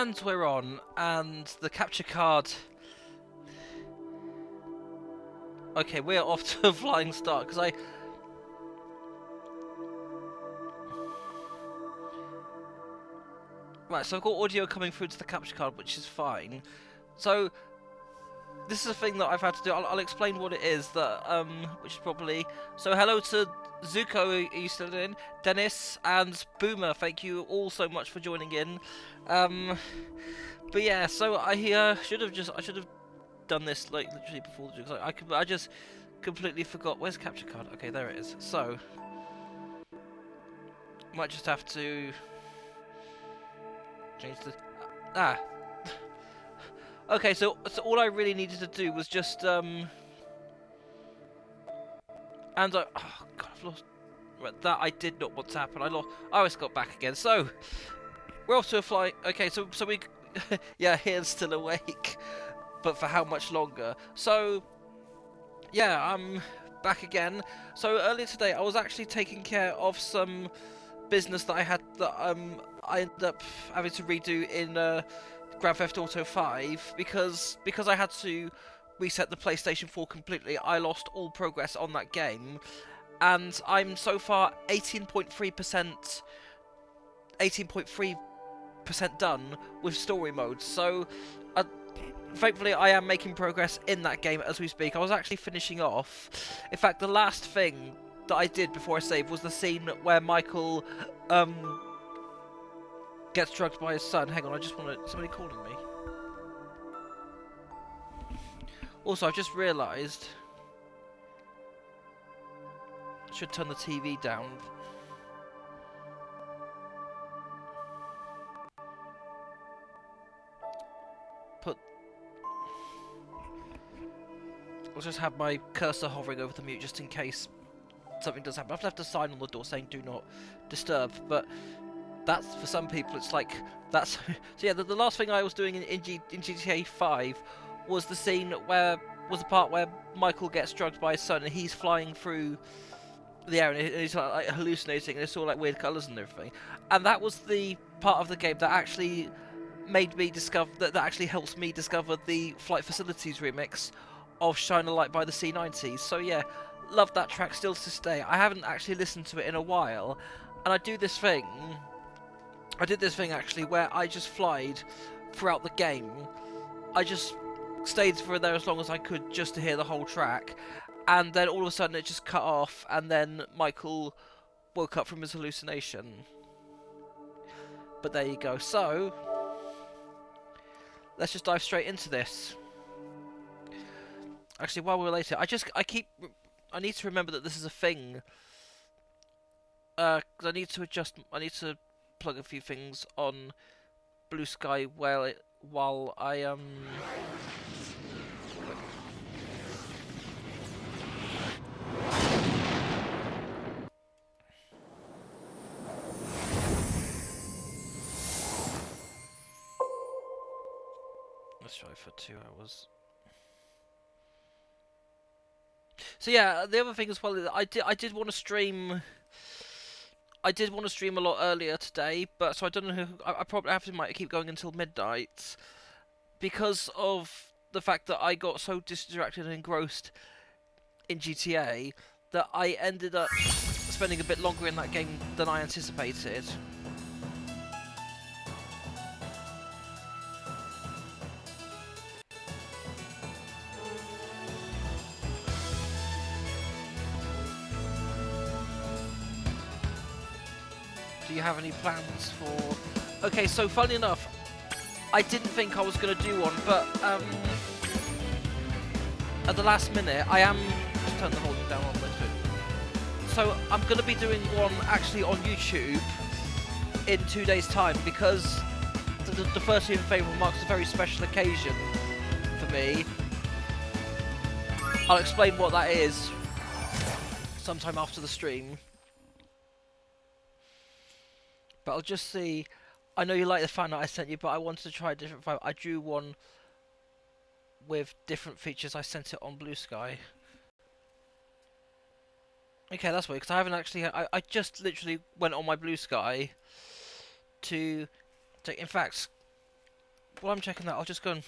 And we're on, and the capture card... Okay, we're off to a flying start, because Right, so I've got audio coming through to the capture card, which is fine. So, this is a thing that I've had to do. I'll explain what it is, which is probably... So, hello to Zuko, are you still in? Dennis, and Boomer, thank you all so much for joining in. But yeah, so I should have done this like literally before the because I just completely forgot. Where's the capture card? Okay, there it is. So might just have to change the Okay, so all I really needed to do was just and oh god, I've lost. Right, that I did not want to happen. I lost. I always got back again. So we're off to a flight. Okay, so we yeah, Ian's still awake. But for how much longer? So, yeah, I'm back again. So earlier today, I was actually taking care of some business that I had that I ended up having to redo in Grand Theft Auto 5 because I had to reset the PlayStation 4 completely. I lost all progress on that game, and I'm so far 18.3% done with story mode. So. Thankfully, I am making progress in that game as we speak. I was actually finishing off. In fact, the last thing that I did before I saved was the scene where Michael gets drugged by his son. Hang on, I just want to... Somebody calling me. Also, I've just realised... I should turn the TV down. I'll just have my cursor hovering over the mute just in case something does happen. I have to sign on the door saying do not disturb, but that's, for some people, it's like, that's... So yeah, the last thing I was doing in GTA 5 was the scene where, was the part where Michael gets drugged by his son and he's flying through the air and he's like hallucinating and it's all like weird colours and everything. And that was the part of the game that actually made me discover, that actually helps me discover the Flight Facilities remix of Shine a Light by the C90s. So yeah, love that track still to this day. I haven't actually listened to it in a while, and I did this thing actually where I just flied throughout the game. I just stayed for there as long as I could just to hear the whole track, and then all of a sudden it just cut off, and then Michael woke up from his hallucination. But there you go. So let's just dive straight into this. Actually, while we're later, I need to remember that this is a thing. Because I need to plug a few things on Blue Sky while I let's try for 2 hours. So yeah, the other thing as well is I did want to stream. I did want to stream a lot earlier today, but so I don't know. I probably might keep going until midnight because of the fact that I got so distracted and engrossed in GTA that I ended up spending a bit longer in that game than I anticipated. Do you have any plans for... Okay, so funny enough, I didn't think I was going to do one, but at the last minute, I am... Just turn the volume down on this bit. So I'm going to be doing one actually on YouTube in 2 days' time, because the 30th of April marks a very special occasion for me. I'll explain what that is sometime after the stream. But I'll just see. I know you like the fan that I sent you, but I wanted to try a different vibe. I drew one with different features. I sent it on Blue Sky. Okay, that's weird, because I haven't actually... I just literally went on my Blue Sky to... In fact, while I'm checking that, I'll just go and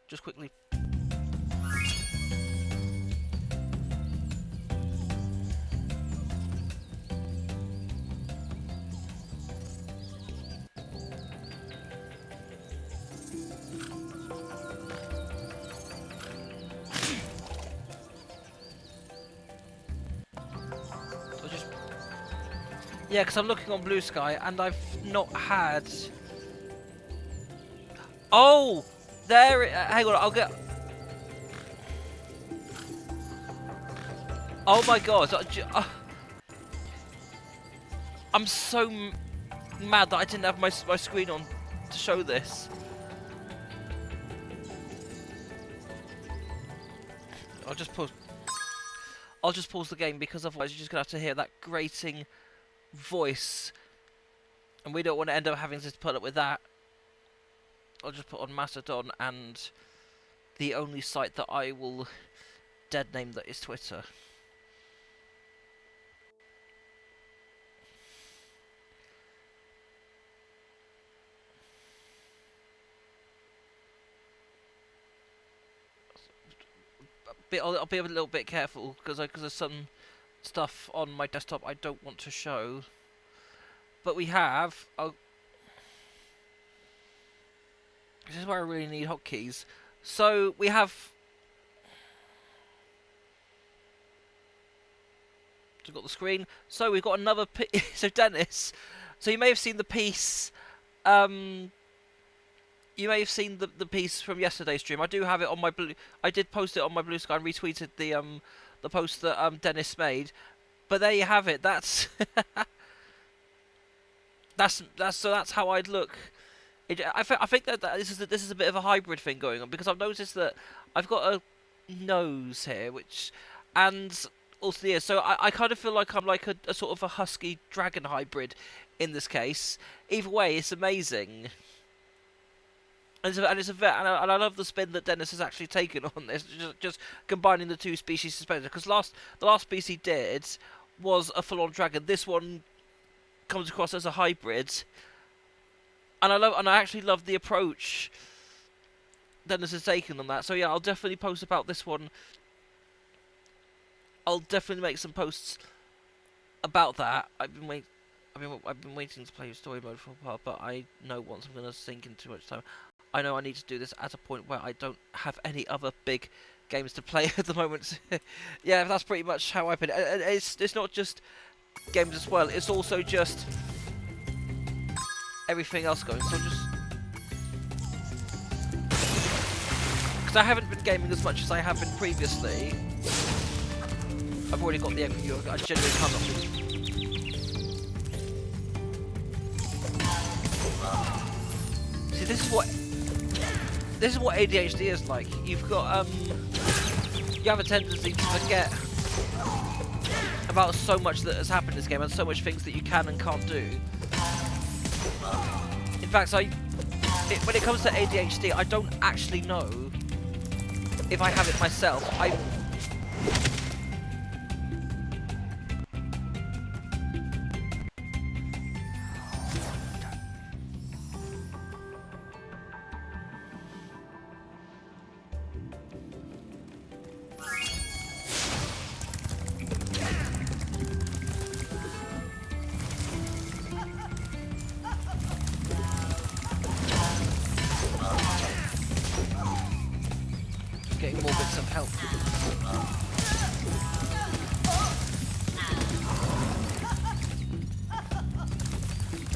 just quickly. Yeah, because I'm looking on Blue Sky and I've not had. Oh, there. Hang on, I'll get. Oh my god! I'm so mad that I didn't have my screen on to show this. I'll just pause. I'll just pause the game because otherwise you're just gonna have to hear that grating voice, and we don't want to end up having to put up with that. I'll just put on Mastodon, and the only site that I will dead name that is Twitter. I'll be a little bit careful because there's some stuff on my desktop I don't want to show. But we have. This is where I really need hotkeys. So we have. We've got the screen. So we've got another. So Dennis. So you may have seen the piece. You may have seen the piece from yesterday's stream. I do have it on my blue. I did post it on my Blue Sky and retweeted the post that Dennis made. But there you have it. That's that's how I'd look. I think that this is a bit of a hybrid thing going on because I've noticed that I've got a nose here, and also the ears. So I kind of feel like I'm like a sort of a husky dragon hybrid in this case. Either way, it's amazing. And I love the spin that Dennis has actually taken on this, just combining the two species together. Because the last piece he did was a full-on dragon. This one comes across as a hybrid, and I actually love the approach Dennis has taken on that. So yeah, I'll definitely post about this one. I'll definitely make some posts about that. I've been waiting to play story mode for a while, but I know once I'm going to sink in too much time. I know I need to do this at a point where I don't have any other big games to play at the moment. Yeah, that's pretty much how I've been. It's not just games as well. It's also just everything else going. So just because I haven't been gaming as much as I have been previously. I've already got the overview. I genuinely cannot. See, this is what ADHD is like. You've got you have a tendency to forget about so much that has happened in this game and so much things that you can and can't do. In fact, when it comes to ADHD, I don't actually know if I have it myself. Getting more bits of help.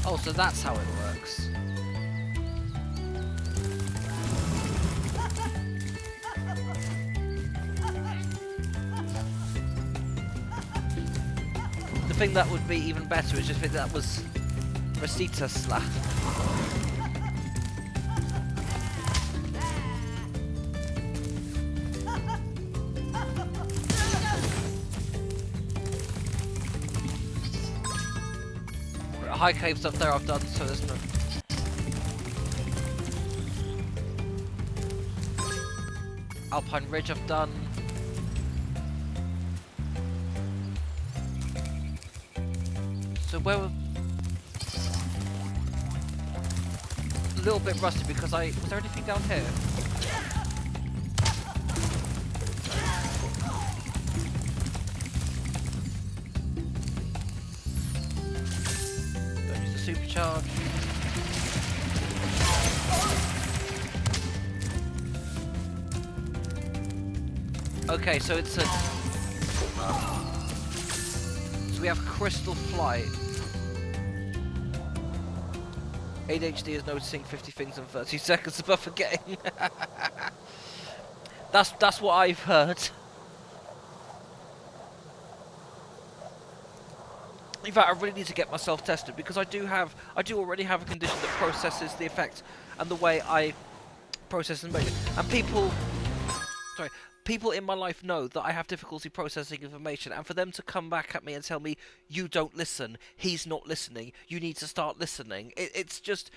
Oh, so that's how it works. The thing that would be even better is just if that was Rosita Slap. High cave stuff there I've done, so there's no. Alpine Ridge I've done. So where were... little bit rusty because was there anything down here? Don't use the supercharge. Okay, so it's a... So we have Crystal Flight. ADHD is noticing 50 things in 30 seconds above forgetting. That's what I've heard. In fact, I really need to get myself tested because I do already have a condition that processes the effect and the way I process information. And people in my life know that I have difficulty processing information, and for them to come back at me and tell me, you don't listen, he's not listening, you need to start listening, it's just...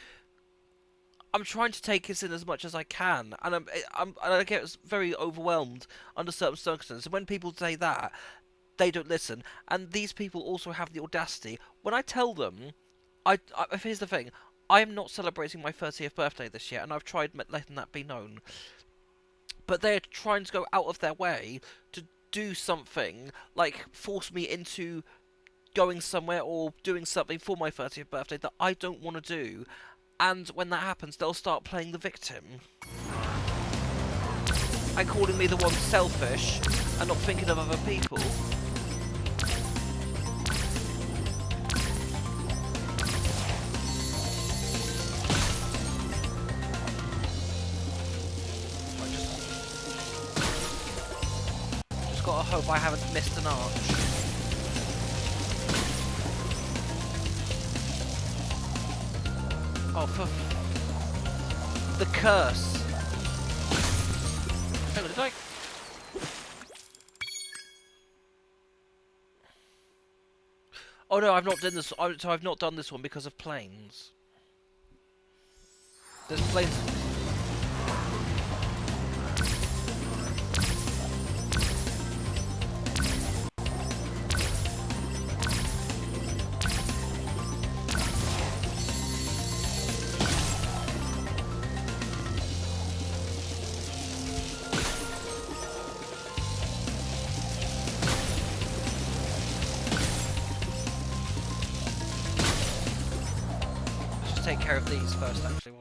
I'm trying to take this in as much as I can, and I get very overwhelmed under certain circumstances. And when people say that, they don't listen, and these people also have the audacity. When I tell them, here's the thing, I am not celebrating my 30th birthday this year, and I've tried letting that be known. But they're trying to go out of their way to do something, like force me into going somewhere or doing something for my 30th birthday that I don't want to do. And when that happens, they'll start playing the victim. And calling me the one selfish and not thinking of other people. Gotta hope I haven't missed an arch. Oh, for the curse. Hang on, did I? Oh no, I've not done this. So I've not done this one because of planes. There's planes. Take care of these first, actually.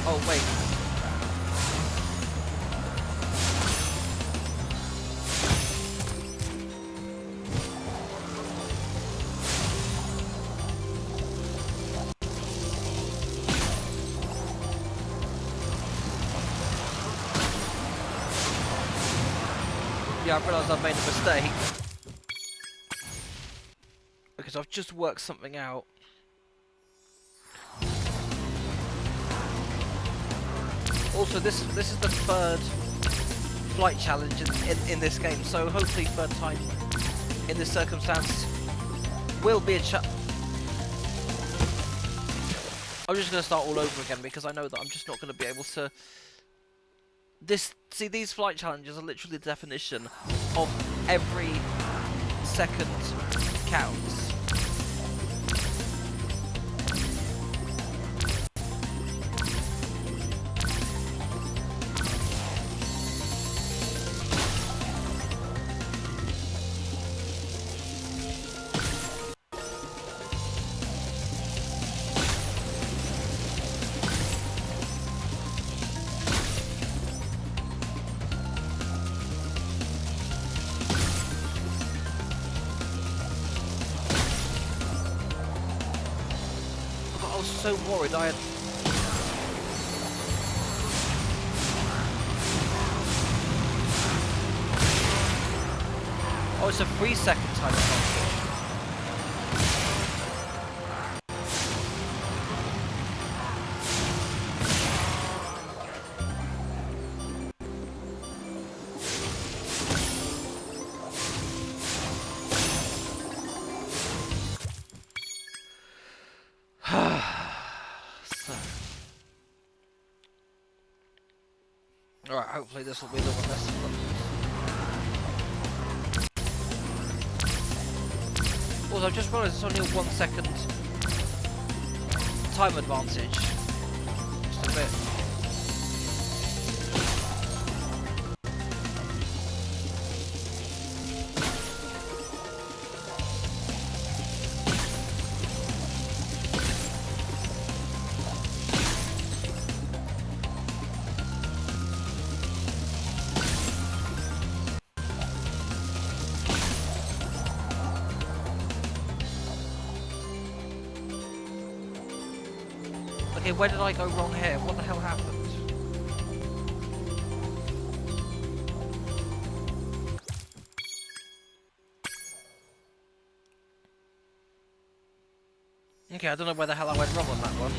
Oh, wait. Yeah, I realised I've made a mistake. Because I've just worked something out. Also, this is the third flight challenge in this game, so hopefully third time in this circumstance will be a I'm just going to start all over again because I know that I'm just not going to be able to... See, these flight challenges are literally the definition of every second counts. I was so worried I had... Oh, it's a 3-second time advantage. Alright, hopefully this will be the one less fun. Also, I've just realised it's only a 1 second time advantage. Just a bit. Okay, where did I go wrong here? What the hell happened? Okay, I don't know where the hell I went wrong on that one.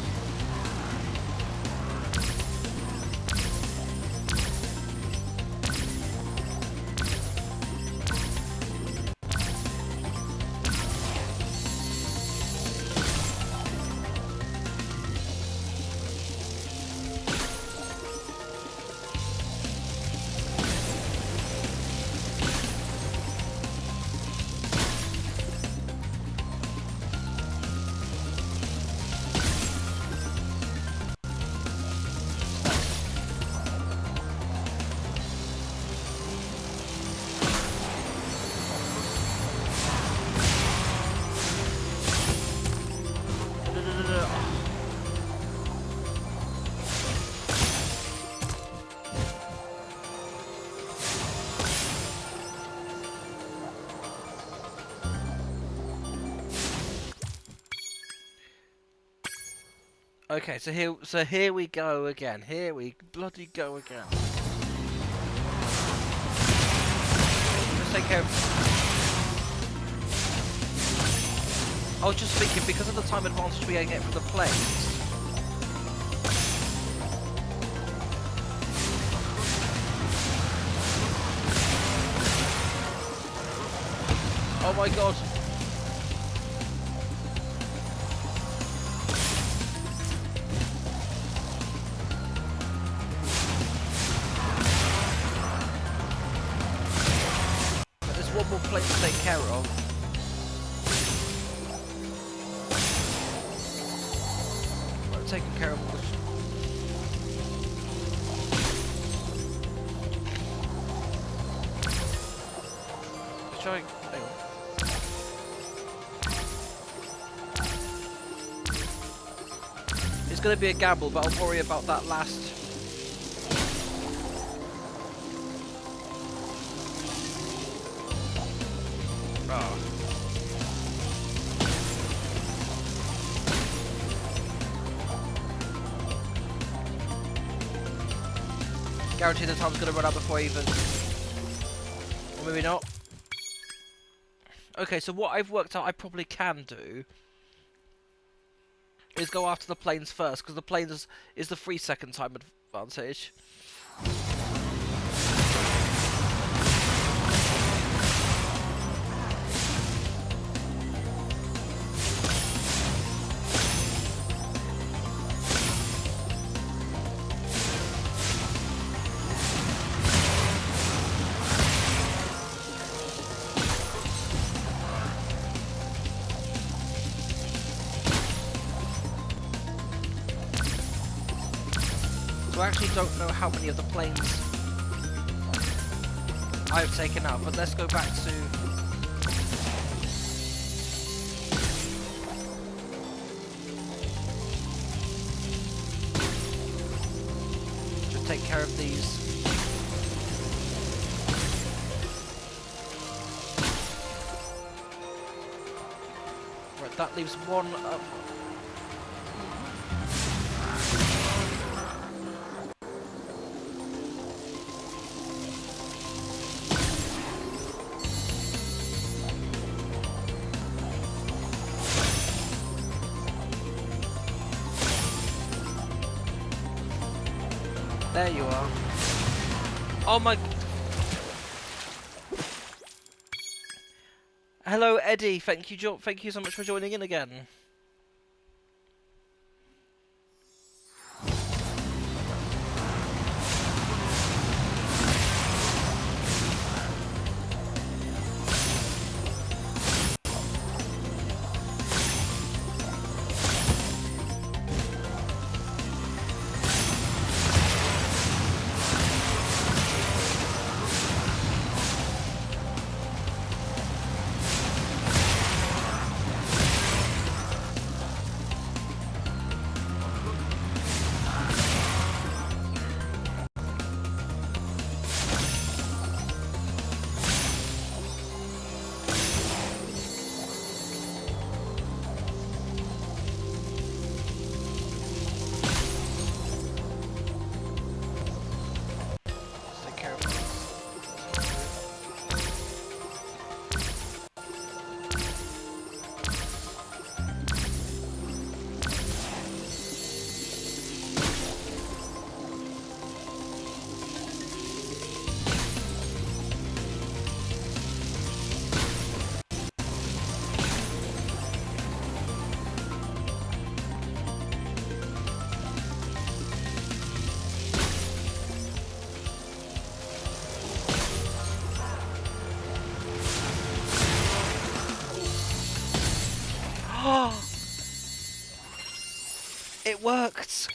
Okay, so here we go again. Here we bloody go again. Let's take care of... I was just thinking, because of the time advantage we get from the planes. Oh my god. One more plane to take care of. I've taken care of all this. Let's try. Hang on. It's going to be a gamble, but I'll worry about that last. Guarantee the time's going to run out before I even... Or maybe not. Okay, so what I've worked out I probably can do is go after the planes first, because the planes is the 3-second time advantage. I actually don't know how many of the planes I've taken out, but let's go back to... to take care of these. Right, that leaves one up. There you are. Oh my... Hello Eddie, thank you so much for joining in again. It worked!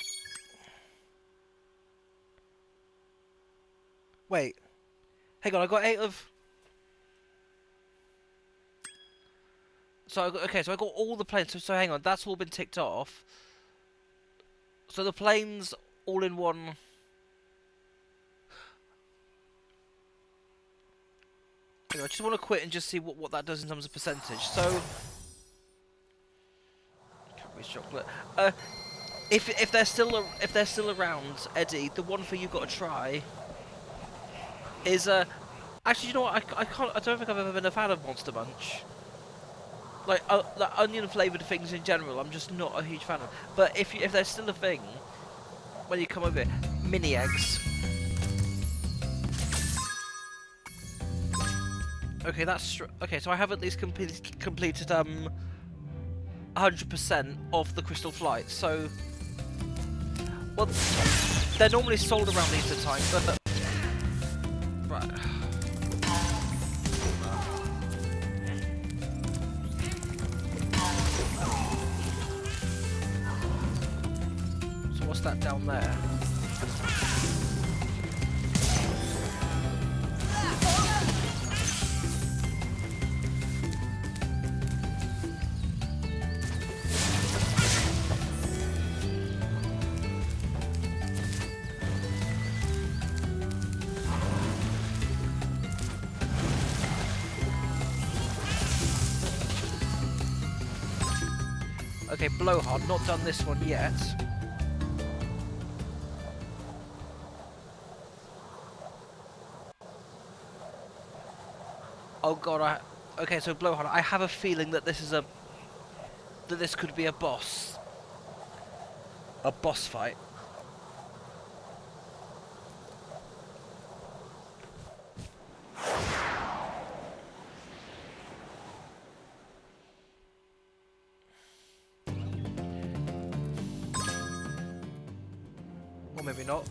Wait. Hang on, I got 8 of... So, okay, so I got all the planes. So hang on, that's all been ticked off. So the planes all in one... Hang on, I just want to quit and just see what that does in terms of percentage. So... Cadbury's chocolate. If they're still around, Eddie, the one thing you've got to try is actually, you know what? I don't think I've ever been a fan of Monster Munch. Like onion flavoured things in general, I'm just not a huge fan of. But if there's still a thing when you come over here, mini eggs. Okay, that's okay. So I have at least completed 100% of the Crystal Flight. So, well, they're normally sold around Easter time, but right. So what's that down there? Okay, Blowhard, not done this one yet. Oh god, okay, so Blowhard, I have a feeling that this could be a boss. A boss fight. Or maybe not.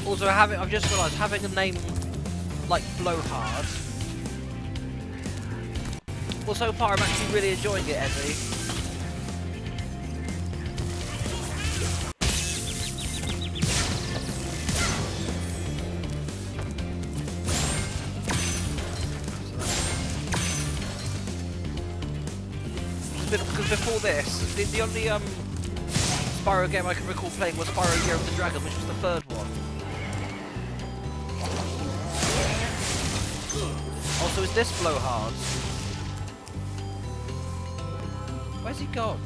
Also, I've just realised, having a name like Blowhard. Well, so far I'm actually really enjoying it, Eddie. Because before this, the only Spyro game I can recall playing was Spyro Year of the Dragon, which was the third one. Also, is this Blowhard? Where's he gone?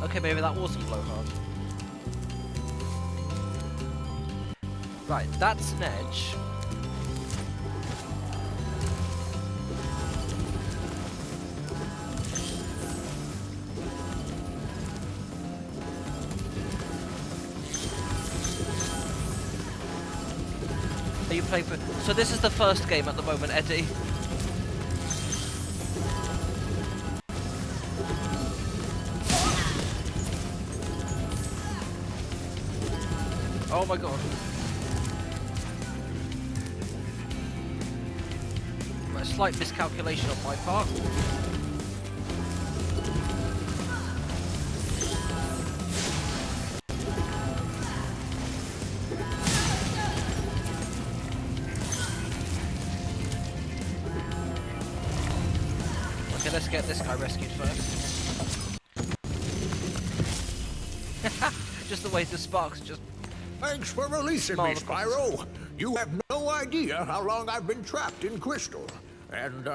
Okay, maybe that wasn't Blowhard. Right, that's an edge. Are you playing for... So this is the first game at the moment, Eddie. Oh my god. A slight miscalculation on my part. Okay, let's get this guy rescued first. Just the way the sparks just... Thanks for releasing me, Spyro. You have no idea how long I've been trapped in Crystal. And,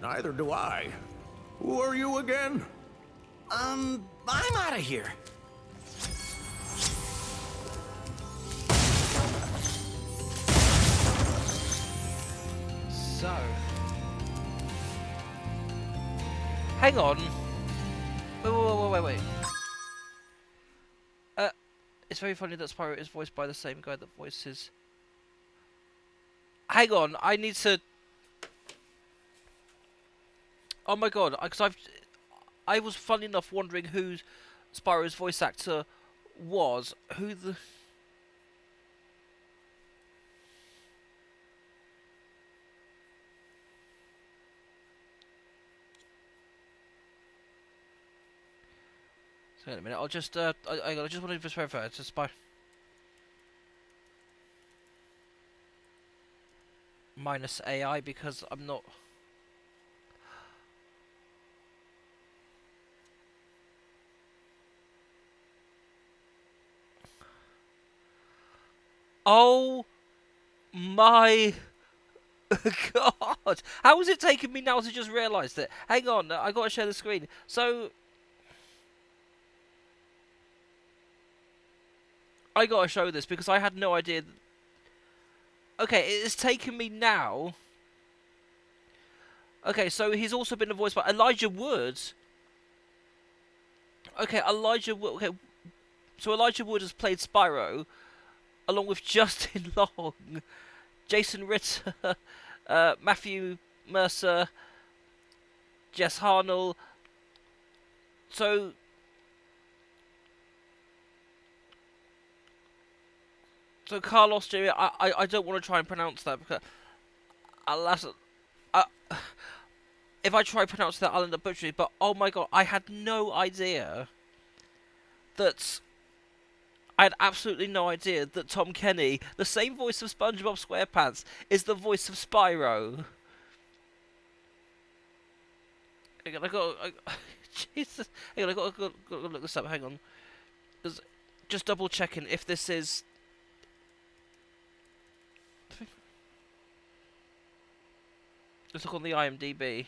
neither do I. Who are you again? I'm out of here. So... Hang on. Wait. It's very funny that Spyro is voiced by the same guy that voices... Hang on, I need to... Oh my god, because I was funny enough wondering who Spyro's voice actor was. Who the... So wait a minute, I'll just I just want to just verify it's a Spyro minus AI because I'm not. Oh my god! How is it taking me now to just realise that? Hang on, I gotta share the screen. So I gotta show this because I had no idea. Okay, it's taken me now. Okay, so he's also been voiced by Elijah Wood. Okay, Elijah Wood. Okay, so Elijah Wood has played Spyro, along with Justin Long, Jason Ritter, Matthew Mercer, Jess Harnell. So Carlos Jr. I don't want to try and pronounce that because alas, if I try to pronounce that, I'll end up butchering it. But oh my god, I had no idea that. I had absolutely no idea that Tom Kenny, the same voice of SpongeBob SquarePants, is the voice of Spyro. Hang on, Jesus. Hang on, I got to look this up. Hang on, just double checking if this is. Let's look on the IMDb.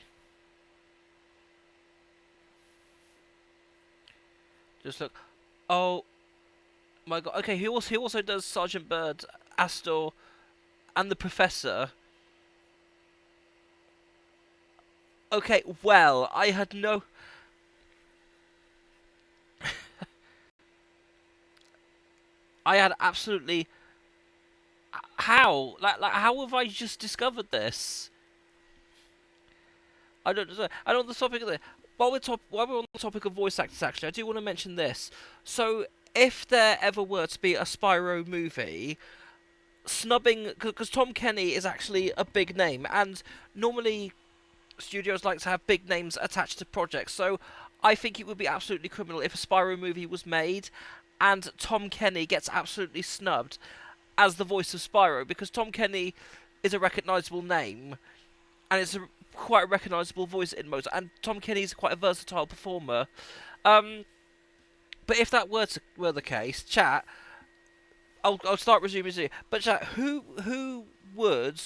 Just look. Oh my god. Okay, he also does Sergeant Bird, Astor, and the Professor. Okay, well, I had no. I had absolutely. How? Like, how have I just discovered this? I don't know. And on the topic of while we're on the topic of voice actors, actually, I do want to mention this. So, if there ever were to be a Spyro movie, snubbing because Tom Kenny is actually a big name, and normally studios like to have big names attached to projects. So, I think it would be absolutely criminal if a Spyro movie was made, and Tom Kenny gets absolutely snubbed as the voice of Spyro, because Tom Kenny is a recognisable name, and it's quite a recognisable voice in most, and Tom Kenny's quite a versatile performer. But if that were the case, chat, I'll start resuming soon. But chat, who would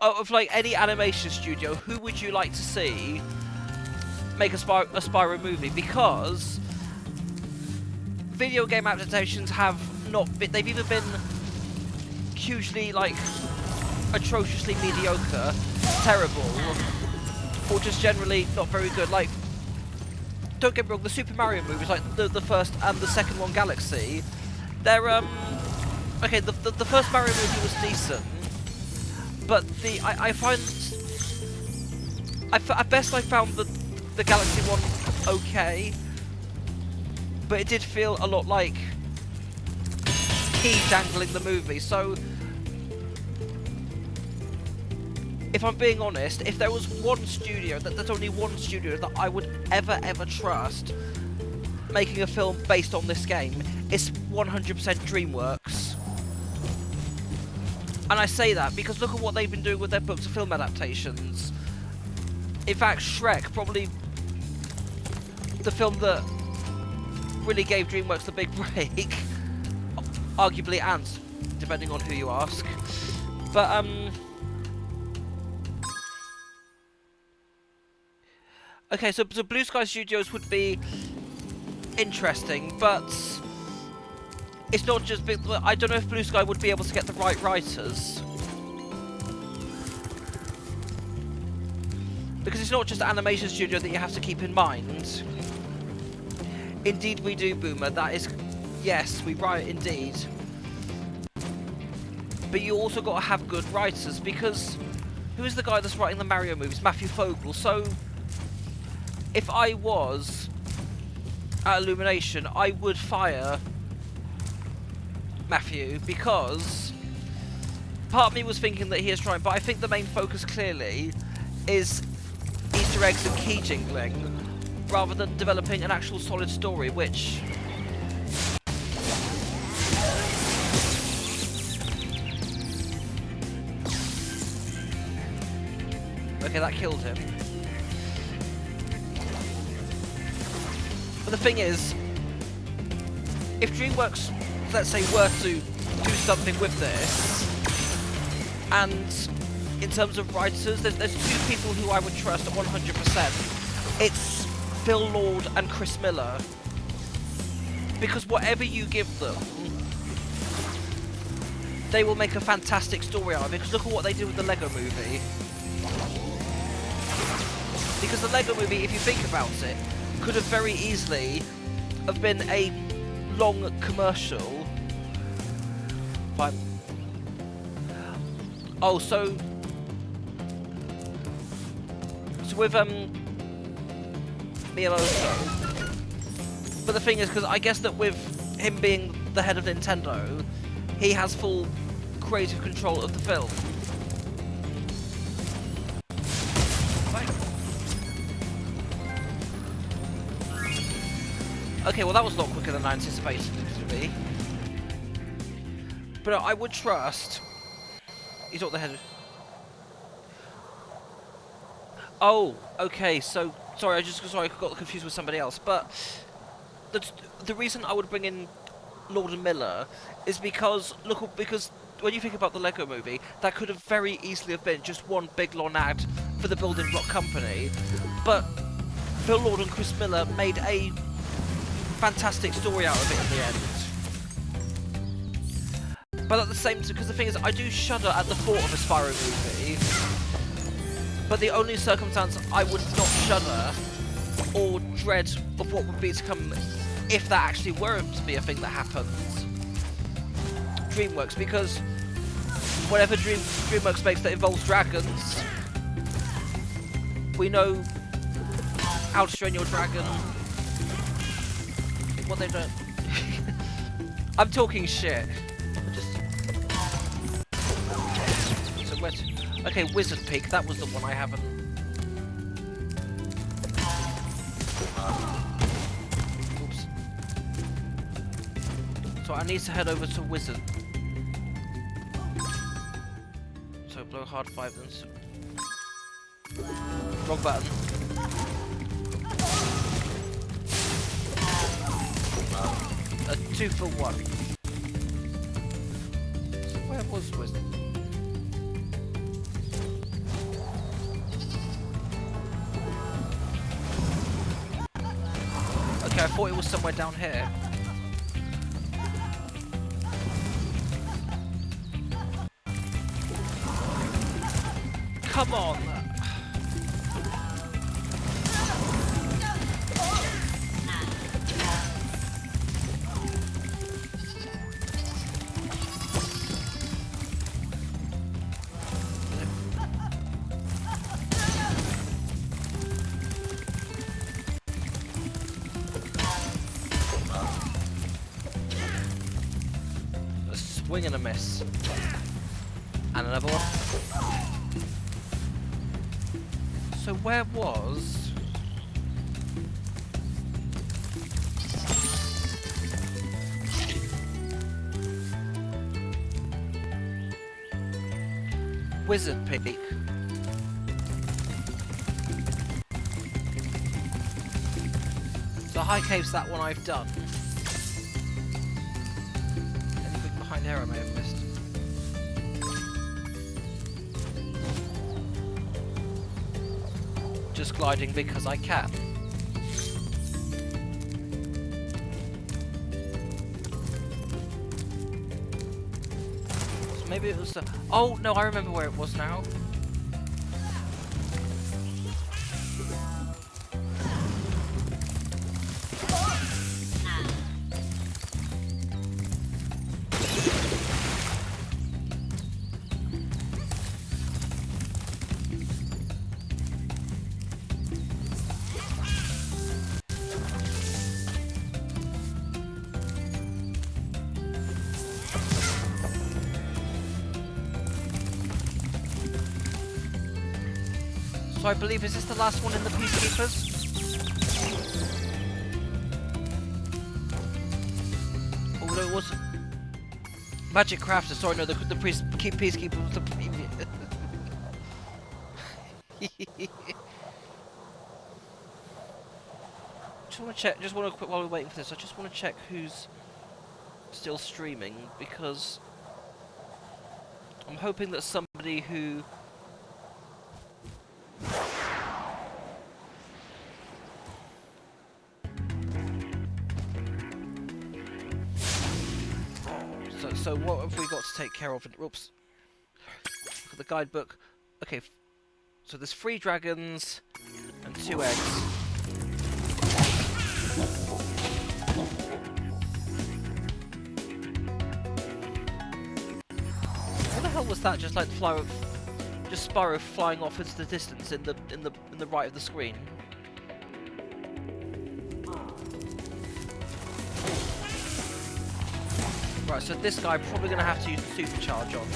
of like any animation studio, who would you like to see make a Spyro movie? Because video game adaptations have not been, they've either been hugely like atrociously mediocre, terrible, or just generally not very good. Like, don't get me wrong, the Super Mario movies, like the first and the second one, Galaxy, they're okay. The first Mario movie was decent, but I find at best I found the Galaxy one okay, but it did feel a lot like key dangling the movie. So if I'm being honest, if there was one studio, there's only one studio that I would ever trust making a film based on this game, it's 100% DreamWorks. And I say that because look at what they've been doing with their books of film adaptations. In fact, Shrek, probably the film that really gave DreamWorks the big break, arguably Ants, depending on who you ask. But okay, so Blue Sky Studios would be interesting, but it's not just. I don't know if Blue Sky would be able to get the right writers, because it's not just an animation studio that you have to keep in mind. Indeed we do, Boomer. That is... Yes, we write indeed. But you also got to have good writers, because... Who is the guy that's writing the Mario movies? Matthew Fogel. So... If I was... at Illumination, I would fire... Matthew, because... Part of me was thinking that he is trying, but I think the main focus clearly is Easter eggs and key jingling, rather than developing an actual solid story, which... Okay, that killed him. But the thing is, if DreamWorks, let's say, were to do something with this, and in terms of writers, there's two people who I would trust 100%. It's Phil Lord and Chris Miller. Because whatever you give them, they will make a fantastic story out of it. Because look at what they did with the Lego Movie. Because the Lego Movie, if you think about it, could have very easily have been a long commercial. Fine. Oh, so with Miyamoto. But the thing is, because I guess that with him being the head of Nintendo, he has full creative control of the film. Okay, well that was a lot quicker than I anticipated it to be. But I would trust... He's not the head of... Oh, okay, so... Sorry, I got confused with somebody else, but... The reason I would bring in Lord and Miller is because... because when you think about the Lego Movie, that could have very easily have been just one big long ad for the building block company. But Phil Lord and Chris Miller made a fantastic story out of it in the end. But at the same time, because the thing is, I do shudder at the thought of a Spyro movie. But the only circumstance I would not shudder or dread of what would be to come if that actually were to be a thing that happens, DreamWorks, because whatever DreamWorks makes that involves dragons, we know how to train your dragon. What they don't. I'm talking shit. So where's... Okay, Wizard Peak. That was the one I haven't. Oops. So I need to head over to Wizard. So blow hard 5 then. Wrong button. A 2 for 1. So where was Wizard? Okay, I thought it was somewhere down here. Come on! Swing and a miss. And another one. So where was... Wizard Peak? So High Cave's that one I've done. Behind here I may have missed. Just gliding because I can. So maybe it was the... Oh no, I remember where it was now. I believe, is this the last one in the Peacekeepers? Although it was Magic Crafter, sorry, no, the Peacekeeper was the previous. Just want to check, while we're waiting for this, I just want to check who's still streaming, because I'm hoping that somebody who So what have we got to take care of? Oops. Look at the guidebook. Okay, so there's 3 dragons and 2 eggs. What the hell was that? Just like just Spyro flying off into the distance in the right of the screen. Right, so this guy probably going to have to use the supercharge on.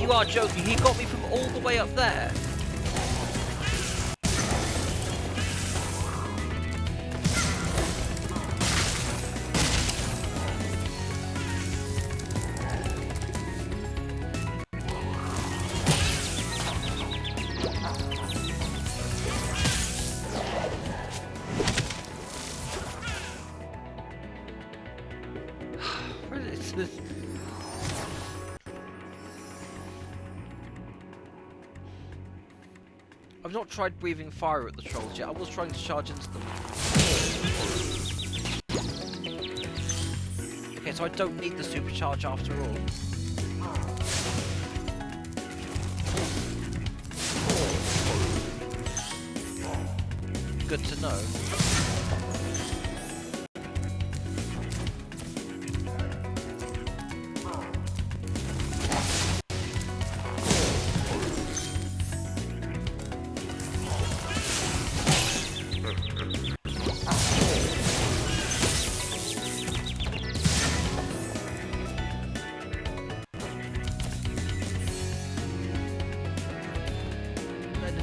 You are joking, he got me from all the way up there. I've not tried breathing fire at the trolls yet. I was trying to charge into them. Okay, so I don't need the supercharge after all. Good to know.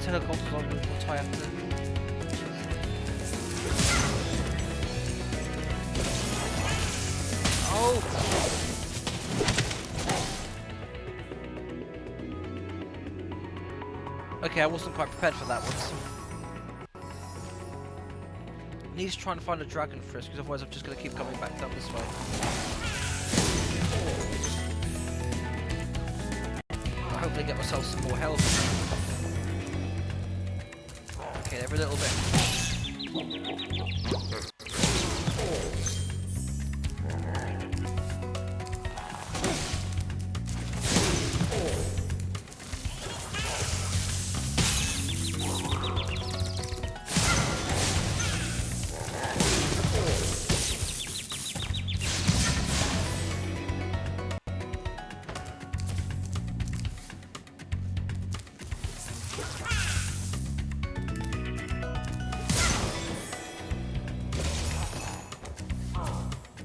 Helicopters on with what I have to. Oh! Okay, I wasn't quite prepared for that one. And he's trying to find a dragon frisk, because otherwise I'm just going to keep coming back down this way. I hope they get myself some more health. Okay, every little bit.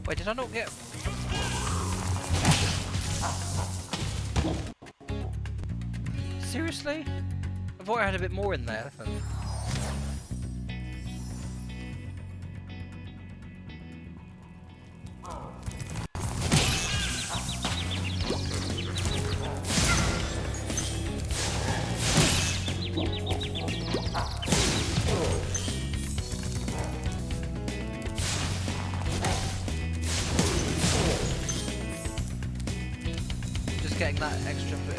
Wait, did I not get... Seriously? I thought I had a bit more in there. Getting that extra bit.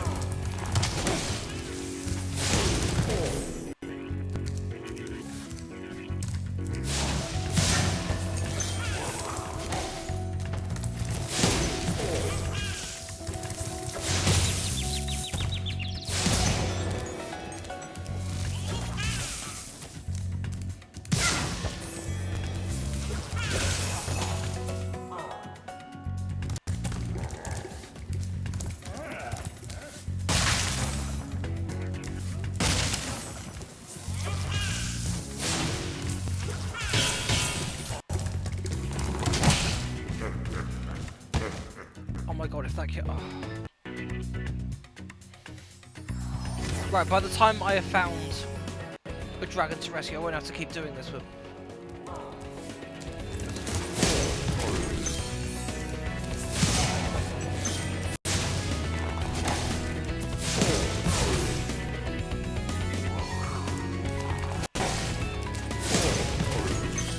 god, if that kid. Oh. Right, by the time I have found a dragon to rescue, I won't have to keep doing this with.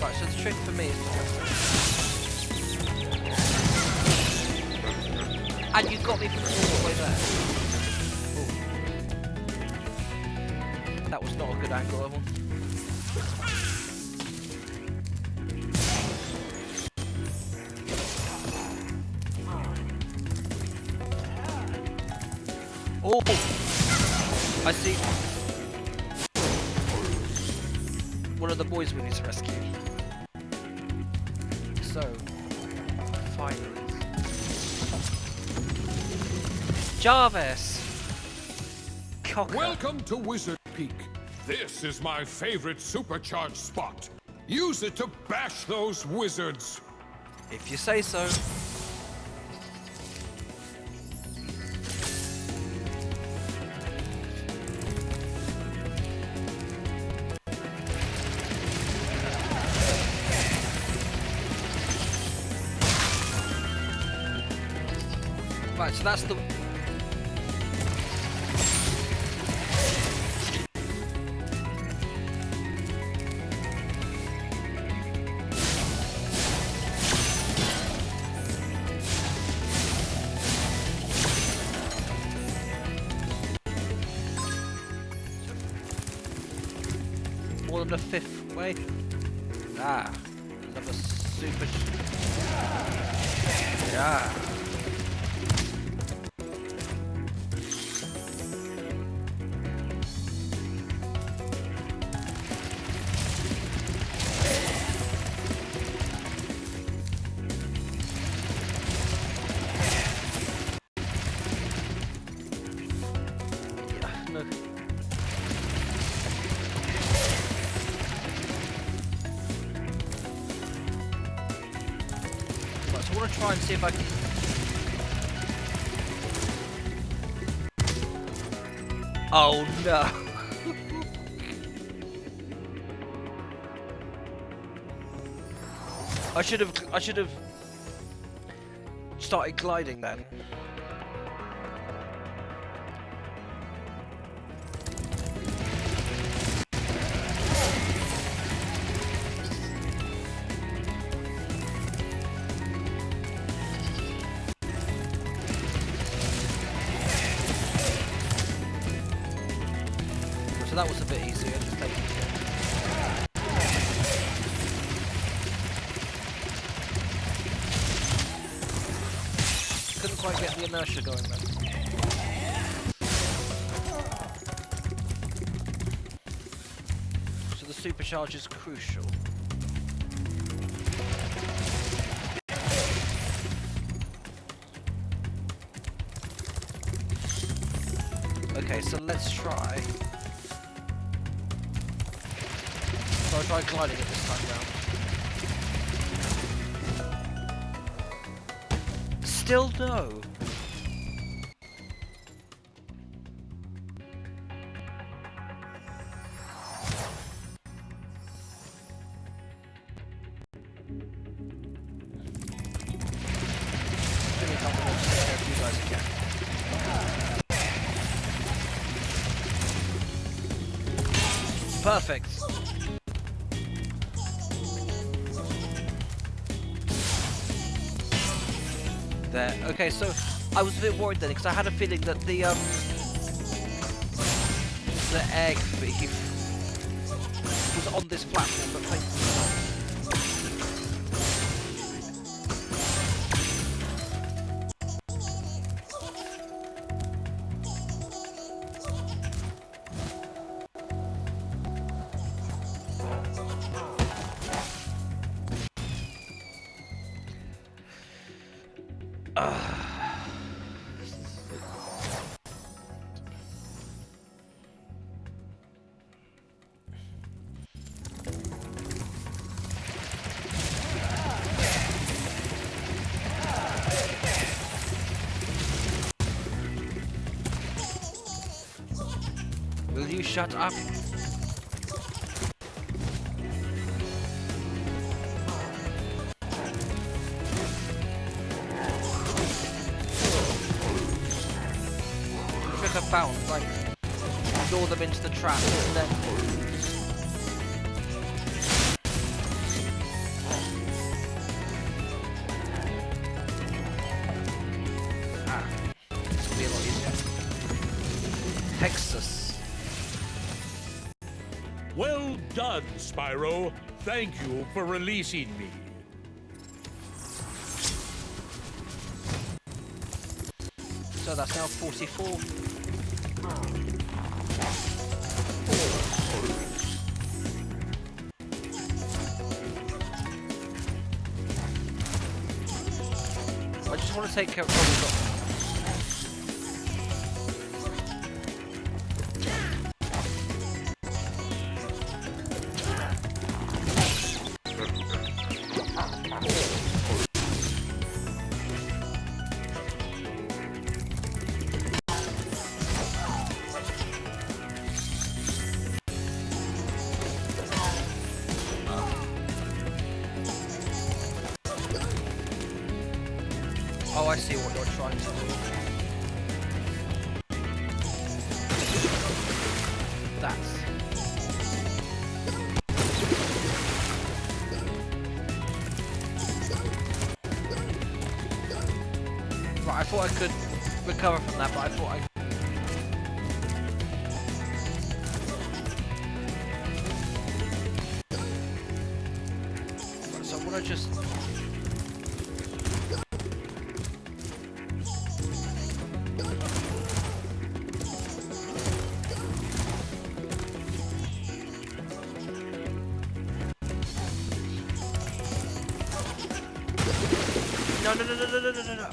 Right, so the trick for me is to. And you got me from all the way there. Ooh. That was not a good angle, everyone. Oh! I see. One of the boys we need to rescue. So, finally. Jarvis! Cocker. Welcome to Wizard Peak. This is my favorite supercharged spot. Use it to bash those wizards. If you say so. Right, so that's the. More than a fifth way. Ah, another super. Yeah. No. Right, so I want to try and see if I can. Oh no! I should have started gliding then. So that was a bit easier. Just taking it. Couldn't quite get the inertia going then. So the supercharge is crucial. Okay, so let's try. So I'll try gliding it this time round. Still no. Give me a couple more seconds if you guys can. Perfect. There. Okay, so I was a bit worried then because I had a feeling that the egg thief was on this platform, but thankfully not. you shut up? Trick a bounce, like lure them into the trap and then this will be a lot easier. Texas. Well done, Spyro. Thank you for releasing me. So that's now 44. I just want to take care of what we've got. Oh, I see what you're trying to do. That's... Right, I thought I could recover from that, but I thought I... Right, so I want to just... No, no, no, no, no, no, no, no, no.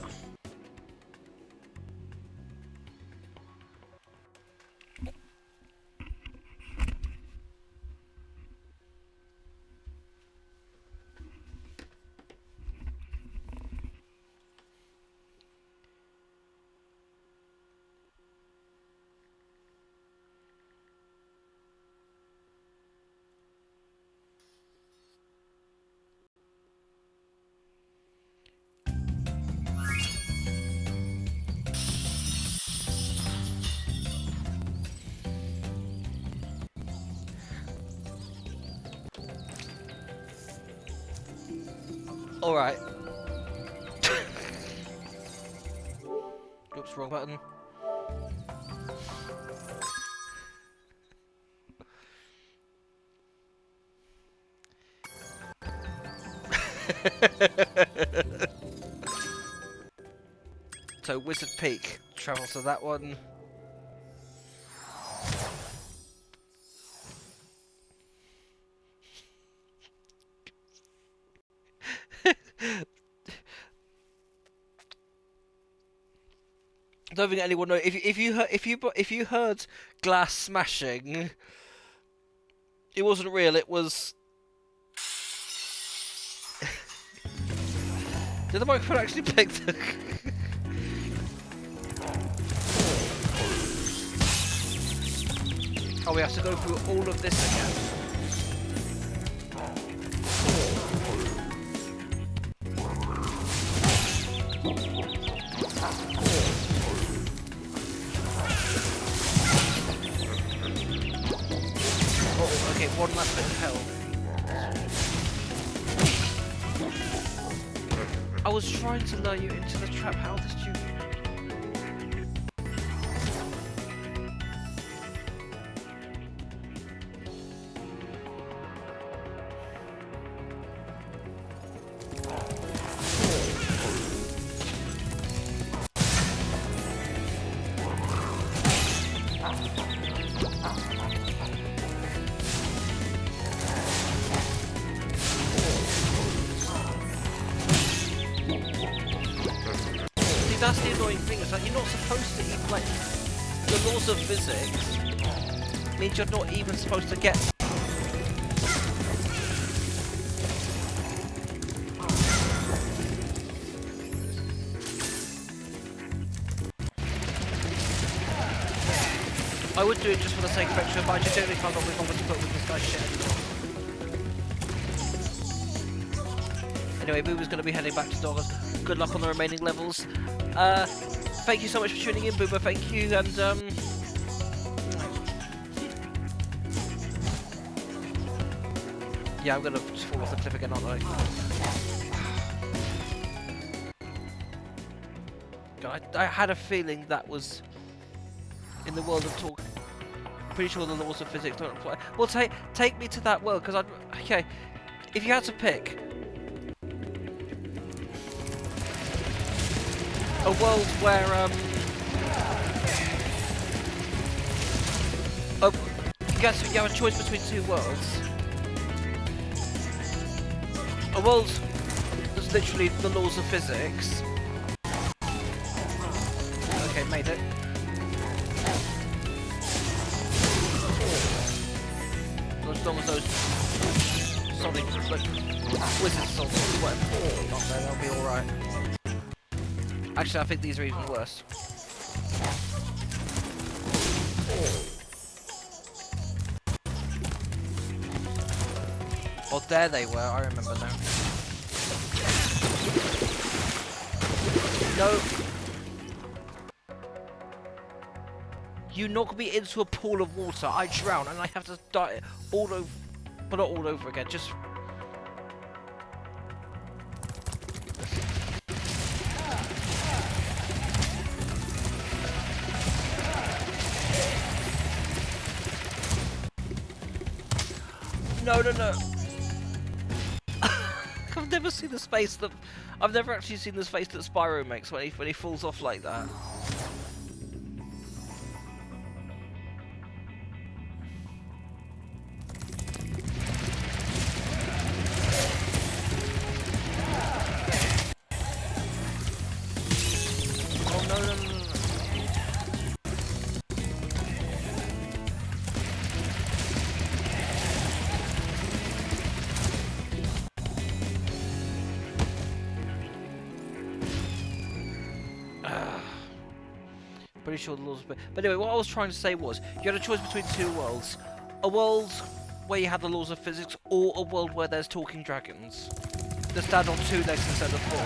Alright. Oops, wrong button. So, Wizard Peak. Travel to that one. I don't think anyone knows. If you heard glass smashing, it wasn't real. It was. Did the microphone actually pick the? Oh, we have to go through all of this again. Oh, okay, one last bit of hell. I was trying to lure you into the trap. How did you? That's the annoying thing, is that you're not supposed to even, like, the laws of physics means you're not even supposed to get... I would do it just for the sake of extra, but I just generally can't be bothered to put with this guy's shit anymore. Anyway, Boober's going to be heading back to Doggers. Good luck on the remaining levels. Thank you so much for tuning in, Boober. Thank you, and yeah, I'm going to just fall off the cliff again, aren't I? God, I had a feeling that was in the world of talk. Pretty sure the laws of physics don't apply. Well, take me to that world, because okay, if you had to pick a world where you have a choice between two worlds. A world that's literally the laws of physics. Okay, made it. As long as those Sonic wizard soldiers whatever not there, they'll be alright. Actually, I think these are even worse. Oh, there they were, I remember now. No! You knock me into a pool of water, I drown, and I have to die all over, but not all over again, just... No, no, no! I've never seen the face that... I've never actually seen the face that Spyro makes when he falls off like that. Oh no, no, no, no, no. Pretty sure the laws. But anyway, what I was trying to say was, you had a choice between two worlds: a world where you have the laws of physics, or a world where there's talking dragons that stand on two legs instead of four.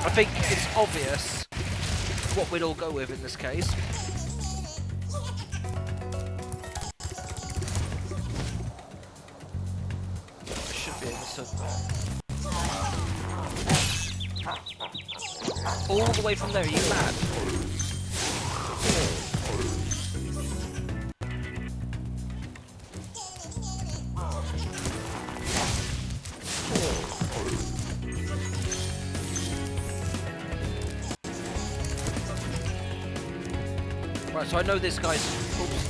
I think it's obvious what we'd all go with in this case. I should be able to. All the way from there, are you mad? Right, so I know this guy's... Oops.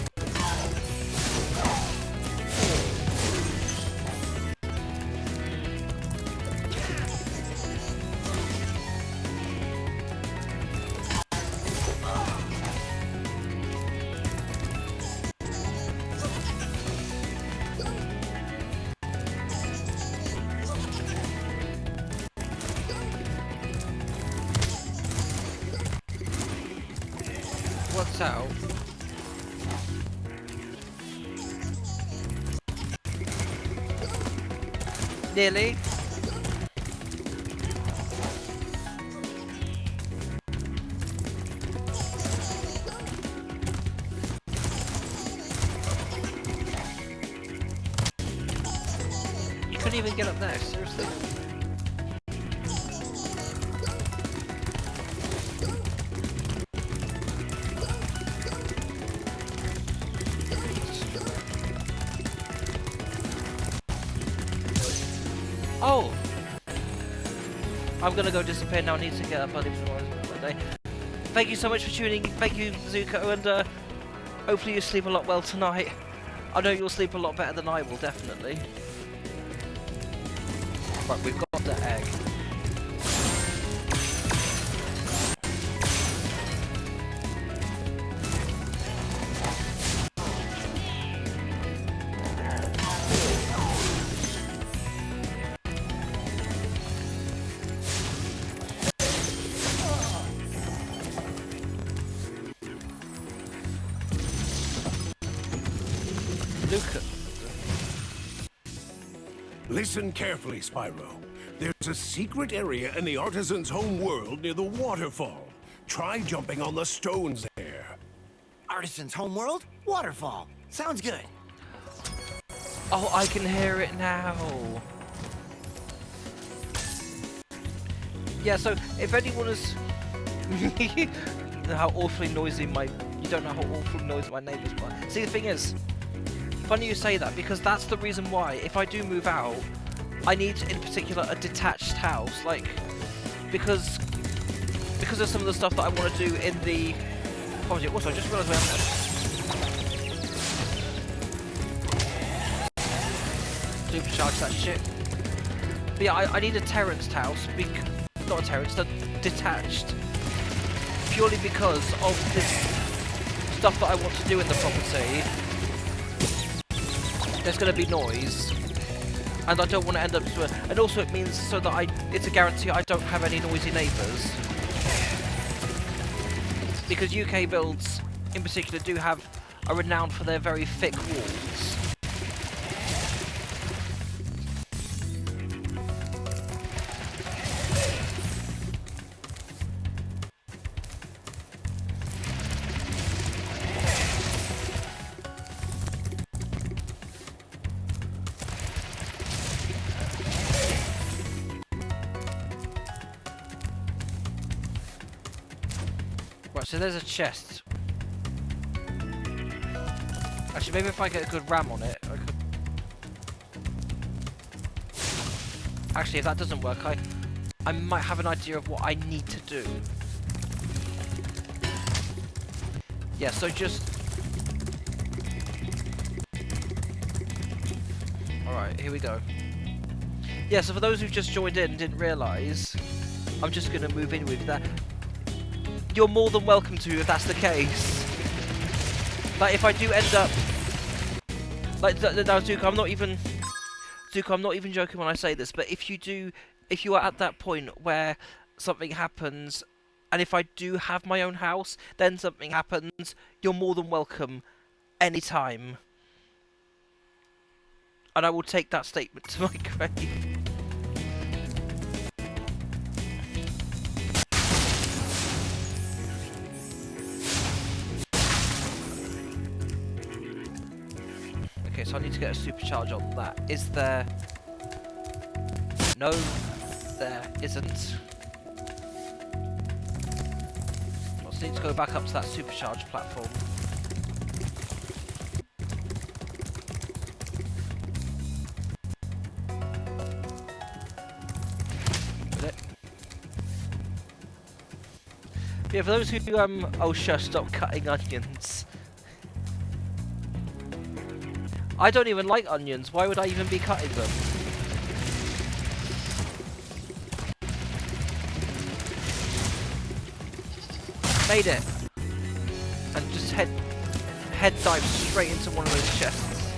What's out? Nearly. You couldn't even get up there, seriously. Oh! I'm gonna go disappear now. I need to get up early before my day. Thank you so much for tuning in. Thank you, Zuko, and hopefully you sleep a lot well tonight. I know you'll sleep a lot better than I will, definitely. Right, we've got the egg. Listen carefully, Spyro. There's a secret area in the artisan's home world near the waterfall. Try jumping on the stones there. Artisan's homeworld? Waterfall. Sounds good. Oh, I can hear it now. Yeah, so if anyone is... how awfully noisy my... You don't know how awfully noisy my neighbours are. See, the thing is, funny you say that, because that's the reason why, if I do move out, I need, in particular, a detached house, like, because of some of the stuff that I want to do in the... Oh, also, I just realised we haven't... Supercharge that shit. But yeah, I need a terraced house, not a terraced, a detached. Purely because of this stuff that I want to do in the property. There's going to be noise. And I don't want to end up to it. And also it means so that it's a guarantee I don't have any noisy neighbours. Because UK builds, in particular, are renowned for their very thick walls. Right, so there's a chest. Actually, maybe if I get a good ram on it, I could... Actually, if that doesn't work, I might have an idea of what I need to do. Yeah, so just... Alright, here we go. Yeah, so for those who've just joined in and didn't realise, I'm just going to move in with that. You're more than welcome to if that's the case. Like, if I do end up... Like, now, Zuko, I'm not even... Zuko, I'm not even joking when I say this, but if you are at that point where something happens, and if I do have my own house, then something happens, you're more than welcome anytime. And I will take that statement to my grave. Okay, so I need to get a supercharge on that. Is there... No, there isn't. I also need to go back up to that supercharge platform. With it. Yeah, for those who oh shush, stop cutting onions. I don't even like onions, why would I even be cutting them? Made it! And just head dive straight into one of those chests.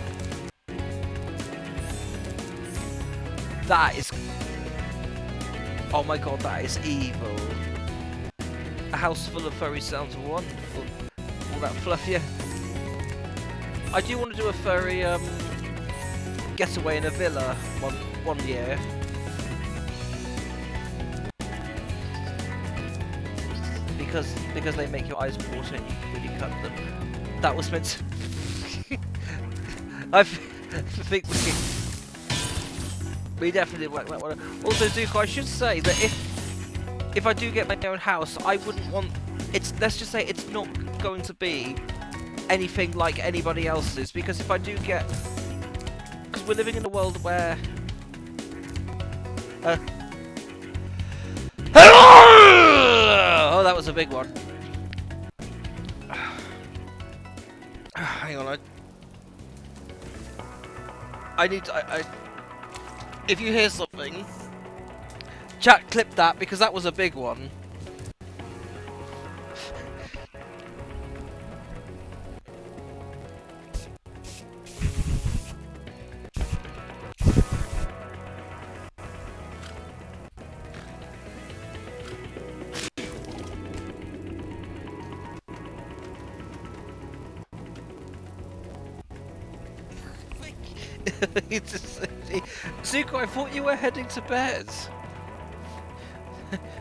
That is... Oh my god, that is evil. A house full of furry sounds wonderful. All that fluff, yeah. I do want to do a furry getaway in a villa one year. Because they make your eyes water and you can really cut them. That was meant to... I think we definitely work that one. Also, Zuko, I should say that if I do get my own house, I wouldn't want... Let's just say it's not going to be anything like anybody else's, because if I do get... Because we're living in a world where... Oh, that was a big one. Hang on, I need to... If you hear something, chat, clip that, because that was a big one. Zuko, I thought you were heading to bed.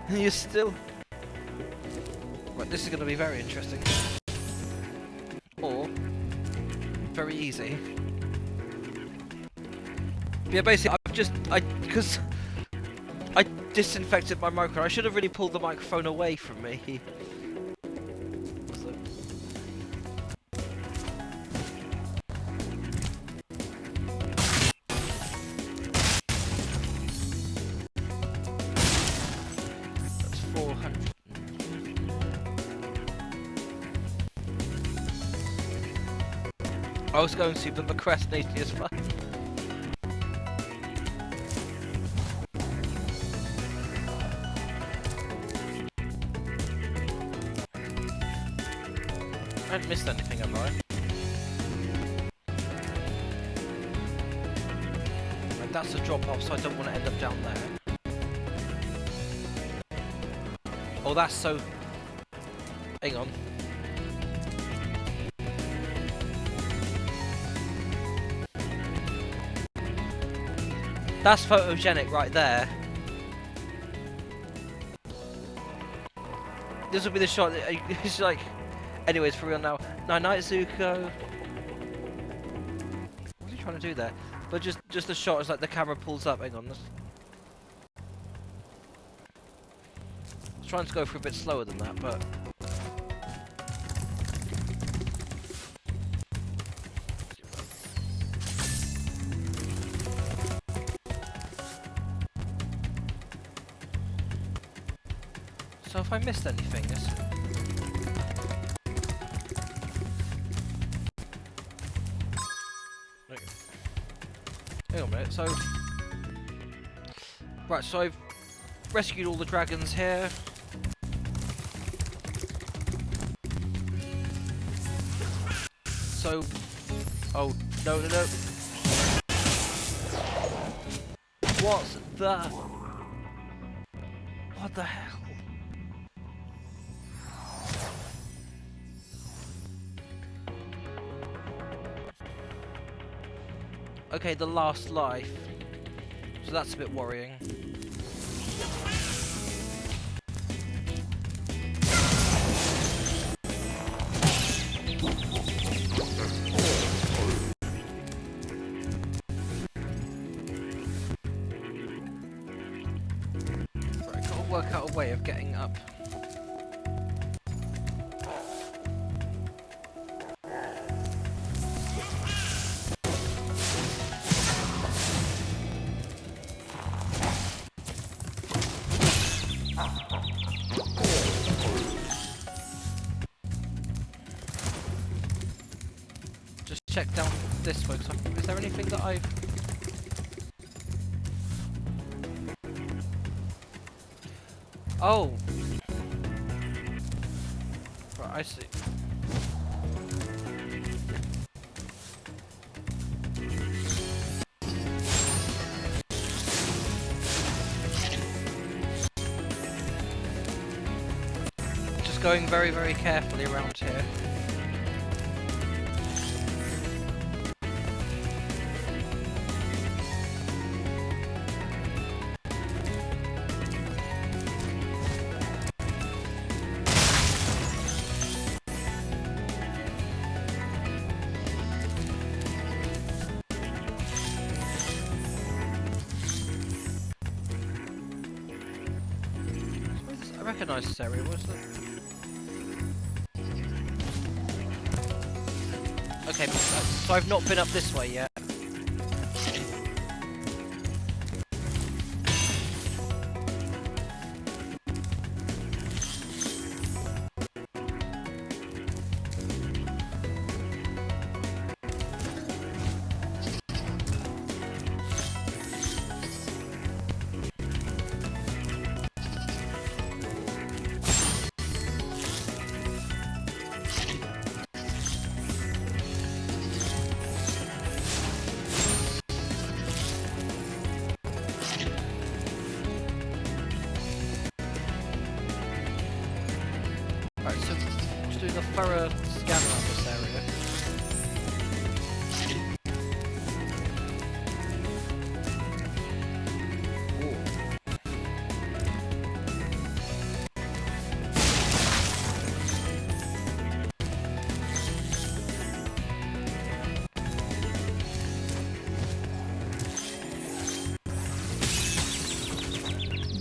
You're still... Right, this is going to be very interesting. Or... very easy. But yeah, basically, because I disinfected my microphone. I should have really pulled the microphone away from me. So. That's 400. I was going to, but procrastinating is fun. I haven't missed anything, have I? Like, that's a drop off, so I don't want to end up down there. Oh, that's so... Hang on. That's photogenic right there. This will be the shot that it's like... Anyways, for real now. Night, Zuko. What are you trying to do there? But just the shot is like the camera pulls up. Hang on. I was trying to go for a bit slower than that, but... So if I missed anything, it's... Hang on a minute, so... Right, so I've rescued all the dragons here. So... Oh, no. What's that? What the hell? Okay, the last life. So that's a bit worrying. Right, gotta work out a way of getting up. Check down this way. So is there anything that I've... Oh! Right, I see. Just going very, very carefully around here. I recognise this area, what's that? Okay, so I've not been up this way yet. Right, so just doing a thorough scan around this area.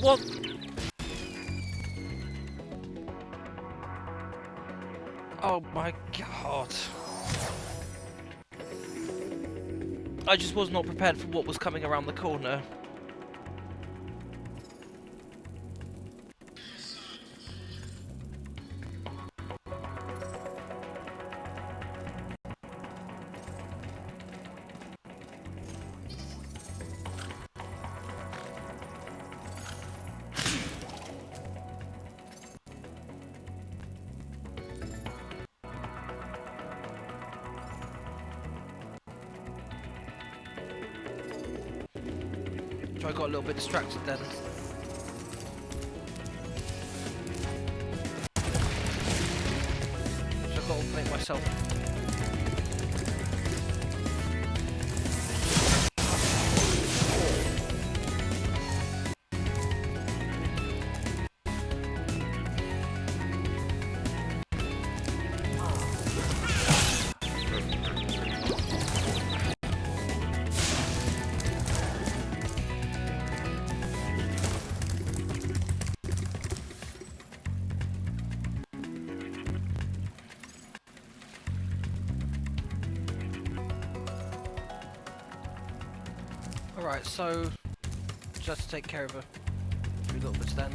What? Oh my god. I just was not prepared for what was coming around the corner. So I got a little bit distracted then. So I got to make myself. Alright, so just to take care of a few little bits then.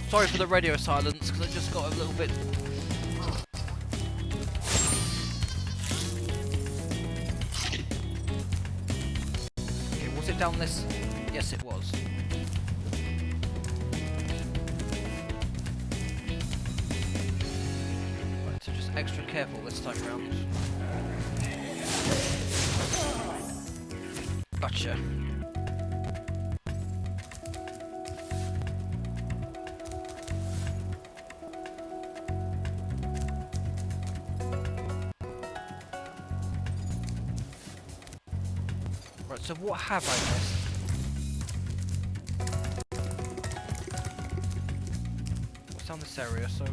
Sorry for the radio silence, because I just got a little bit... Okay, was it down this? Yes, it was. Right, so just extra careful this time around. Gotcha. Right, so what have I missed? What's down this area, so...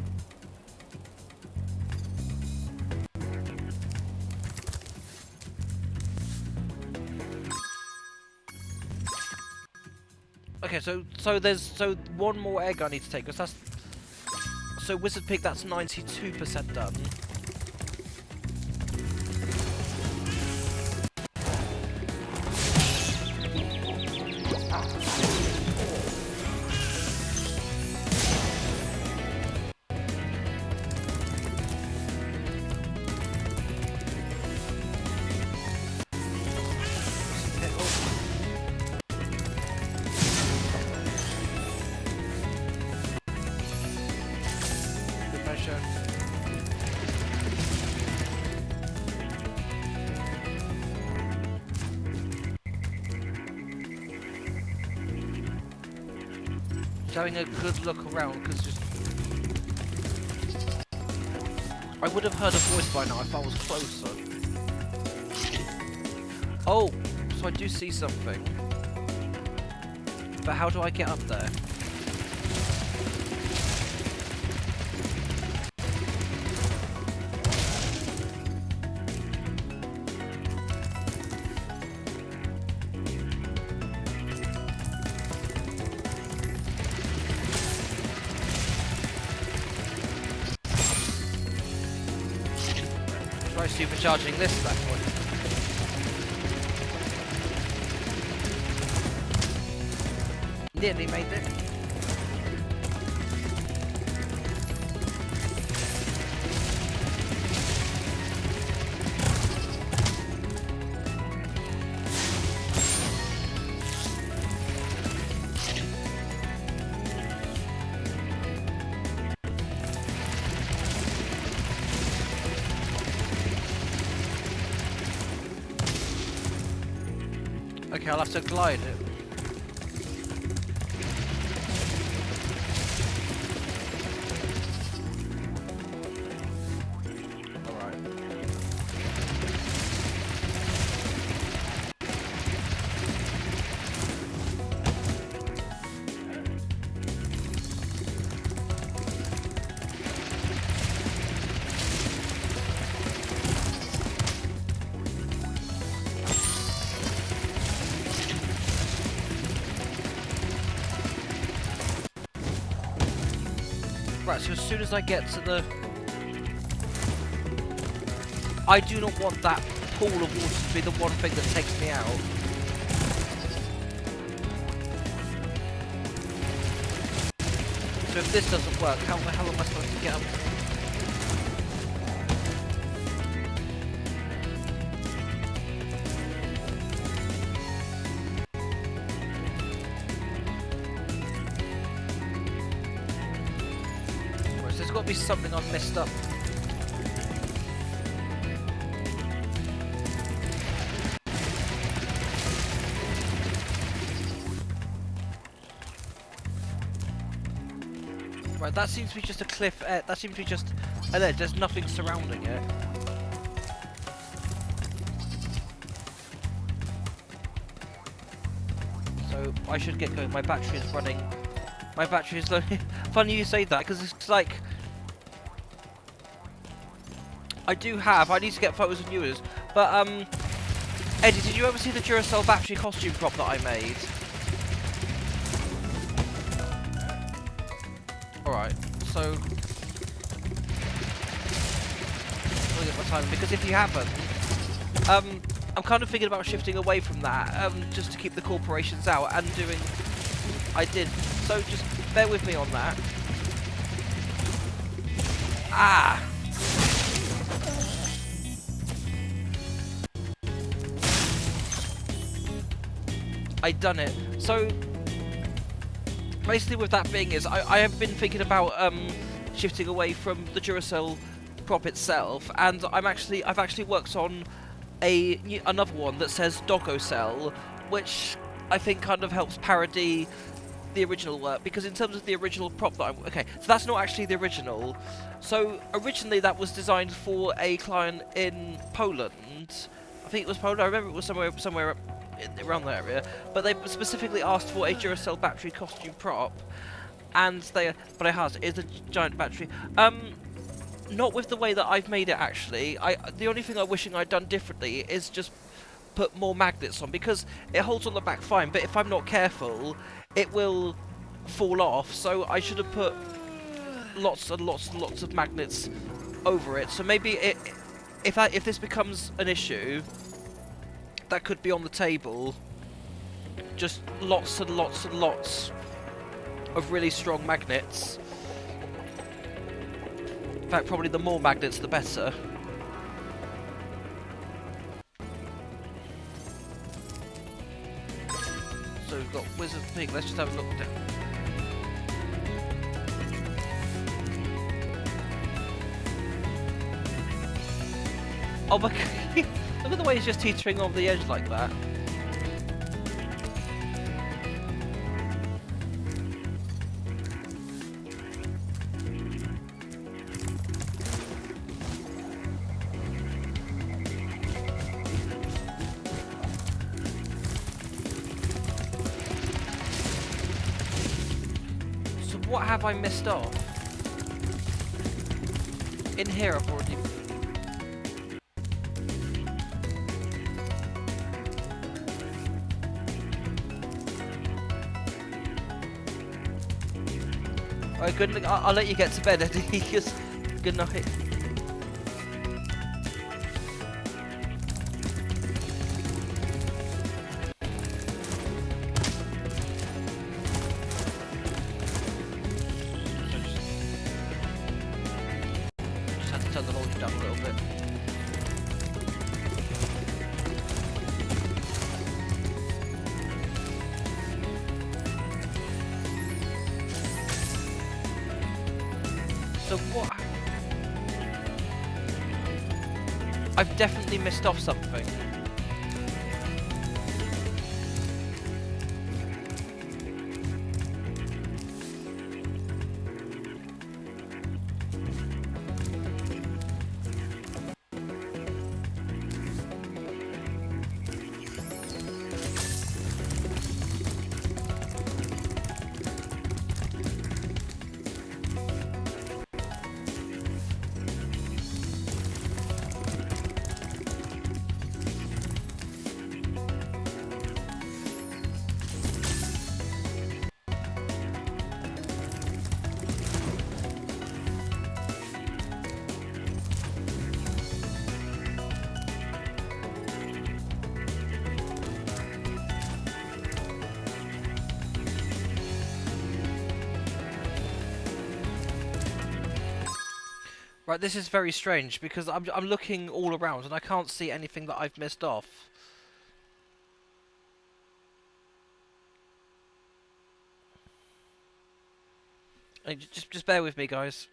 Okay, so there's one more egg I need to take, because that's... So Wizard Pig, that's 92% done. Just having a good look around, because just... I would have heard a voice by now if I was closer. Oh, so I do see something. But how do I get up there? Try supercharging this at that point. Nearly made it. Okay, I'll have to glide it. Right, so as soon as I get to the... I do not want that pool of water to be the one thing that takes me out. So if this doesn't work, how the hell am I supposed to get up? Right, so there's got to be something I've messed up. Right, that seems to be just a cliff edge. That seems to be just an edge. There's nothing surrounding it. So I should get going. My battery is running. My battery is low. Funny you say that, because it's like... I need to get photos of viewers. But, Eddie, did you ever see the Duracell battery costume prop that I made? Alright, so... I'll get my time, because if you haven't... I'm kind of thinking about shifting away from that, just to keep the corporations out, and doing... I did. So just bear with me on that. Ah! I done it. So... Basically with that being is, I have been thinking about shifting away from the Duracell prop itself, and I've actually worked on another one that says Doggo Cell, which I think kind of helps parody the original work, because in terms of the original prop that okay, so that's not actually the original. So originally that was designed for a client in Poland. I think it was Poland. I remember it was somewhere around that area, but they specifically asked for a Duracell battery costume prop, and it is a giant battery. Not with the way that I've made it actually. The only thing I'm wishing I'd done differently is just put more magnets on, because it holds on the back fine, but if I'm not careful, it will fall off. So I should have put lots and lots and lots of magnets over it. So maybe if this becomes an issue, that could be on the table. Just lots and lots and lots of really strong magnets. In fact, probably the more magnets, the better. So we've got Wizard Pig. Let's just have a look down. Oh my god. Look at the way he's just teetering on the edge like that. So what have I missed off? In here I've already... Alright, good. I'll let you get to bed, Eddie. Just good night. Just had to turn the volume down a little bit. So what? I've definitely missed off something. Right, this is very strange because I'm looking all around and I can't see anything that I've missed off. Just bear with me, guys.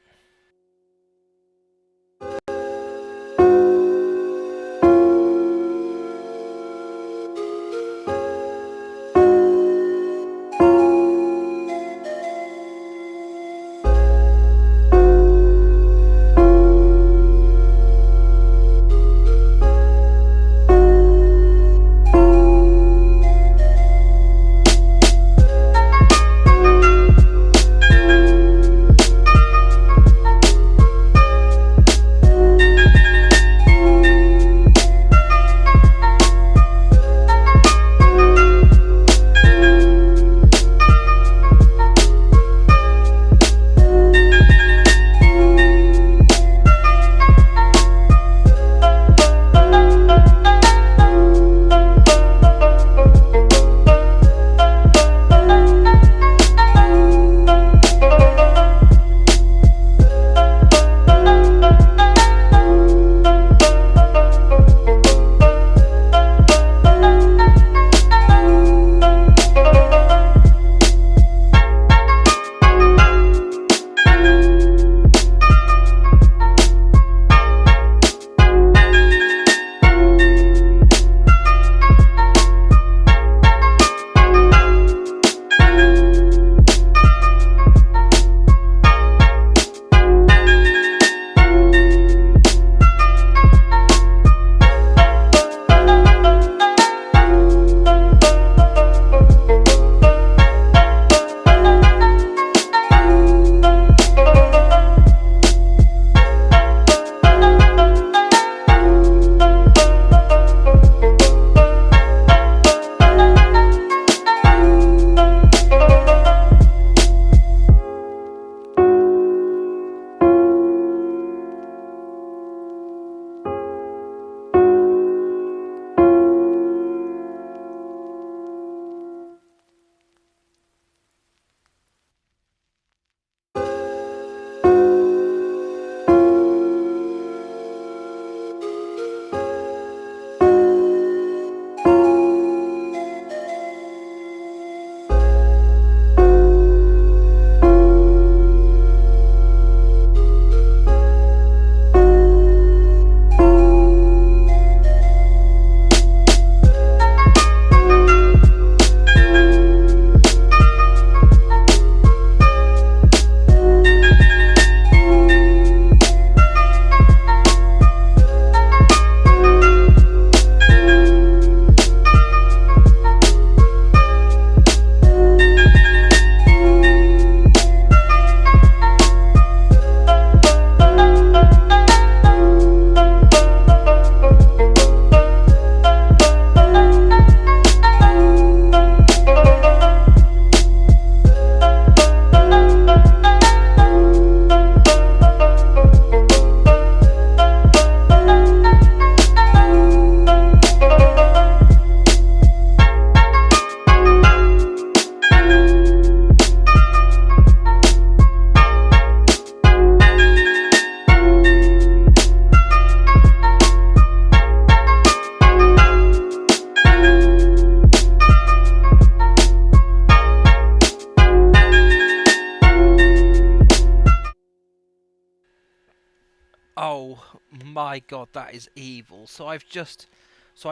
Oh my god, that is evil. So I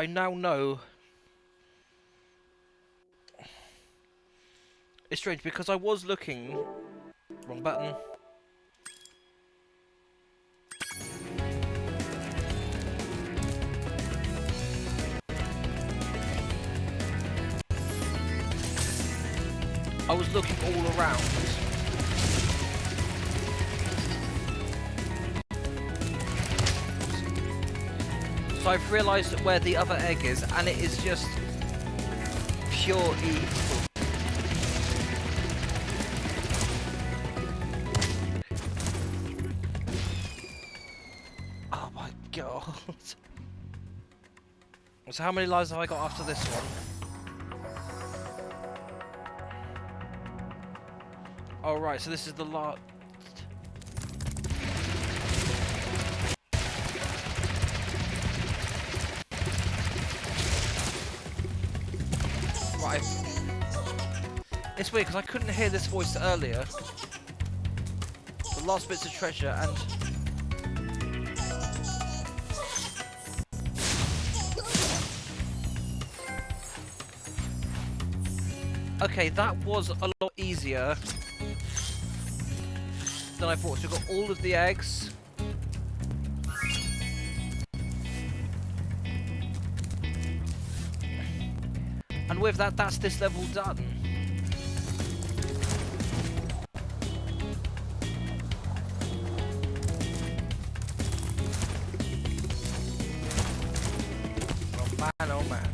now know. It's strange because I was looking. Wrong button. I was looking all around. So I've realised where the other egg is, and it is just pure evil. Oh my god. So how many lives have I got after this one? Oh right, so this is the last. It's weird because I couldn't hear this voice earlier. The last bits of treasure and... Okay, that was a lot easier than I thought. So we've got all of the eggs. And with that, that's this level done. Oh man, oh man.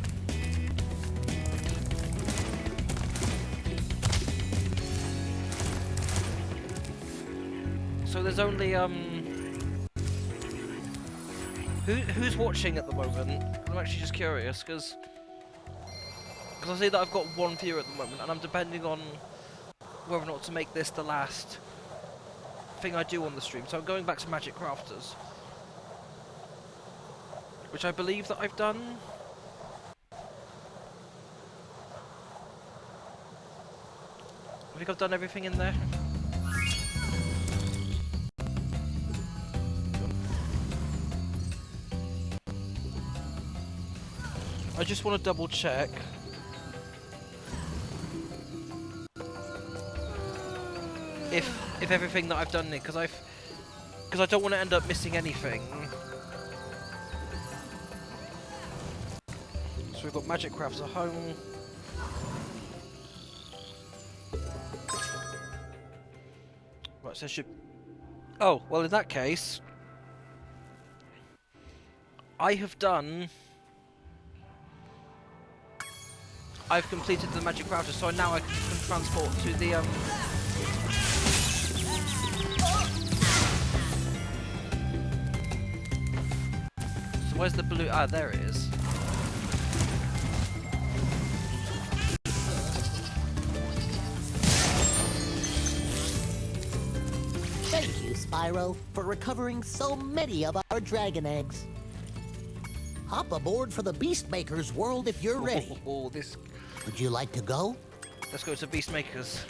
So there's only who's watching at the moment? I'm actually just curious because I see that I've got one viewer at the moment, and I'm depending on whether or not to make this the last thing I do on the stream. So I'm going back to Magic Crafters, which I believe that I've done. I think I've done everything in there. I just want to double check. If everything that I've done it, because I don't want to end up missing anything. So we've got Magic Crafts at home. Right, so I should... Oh, well in that case... I have done... I've completed the Magic Crafter, so now I can transport to the, So where's the blue... Ah, there it is. Thank you, Spyro, for recovering so many of our dragon eggs. Hop aboard for the Beastmaker's world if you're ready. Oh, this... Would you like to go? Let's go to Beastmakers.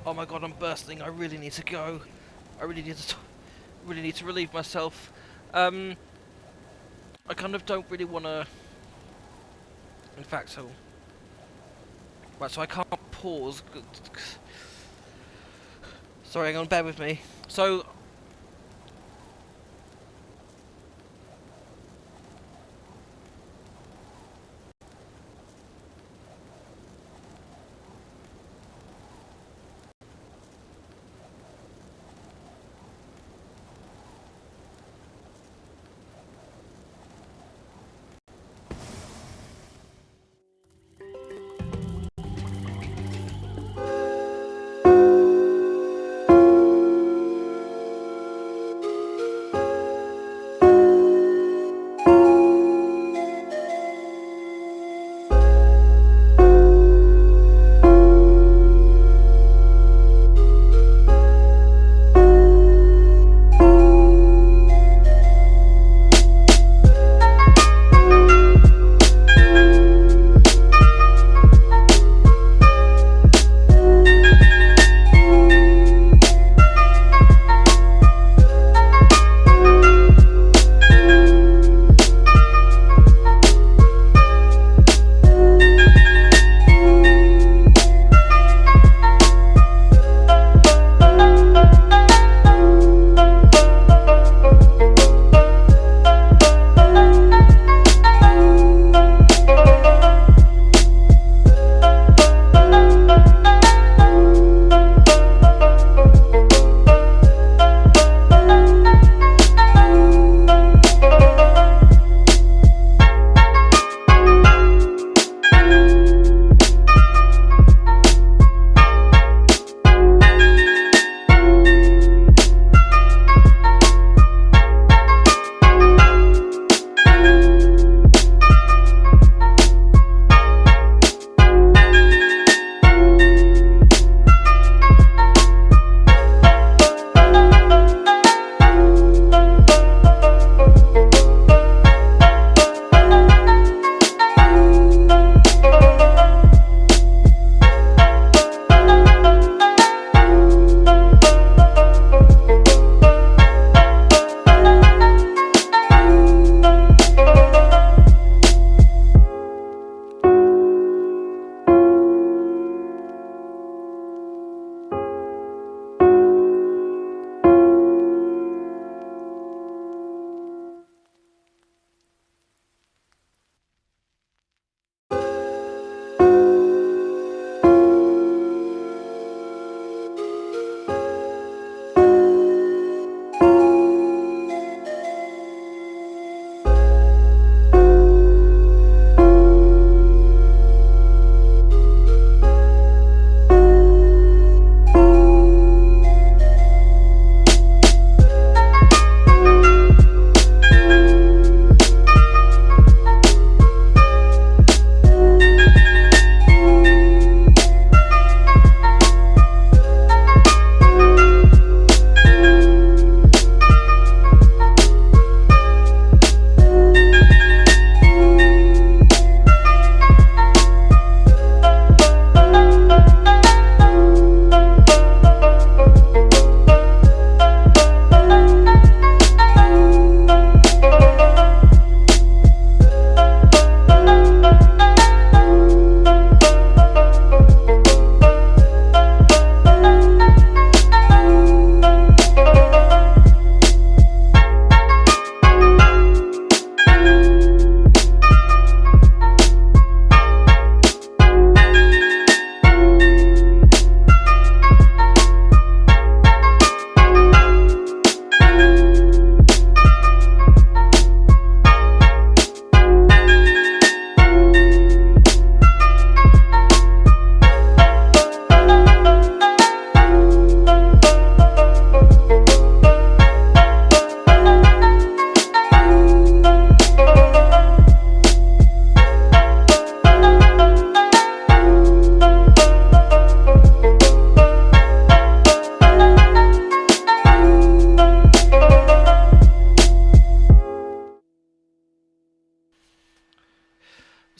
Oh my god, I'm bursting. I really need to go. I really need to relieve myself. I kind of don't really want to... In fact, so... Right, so I can't pause. Sorry, hang on, bear with me. So...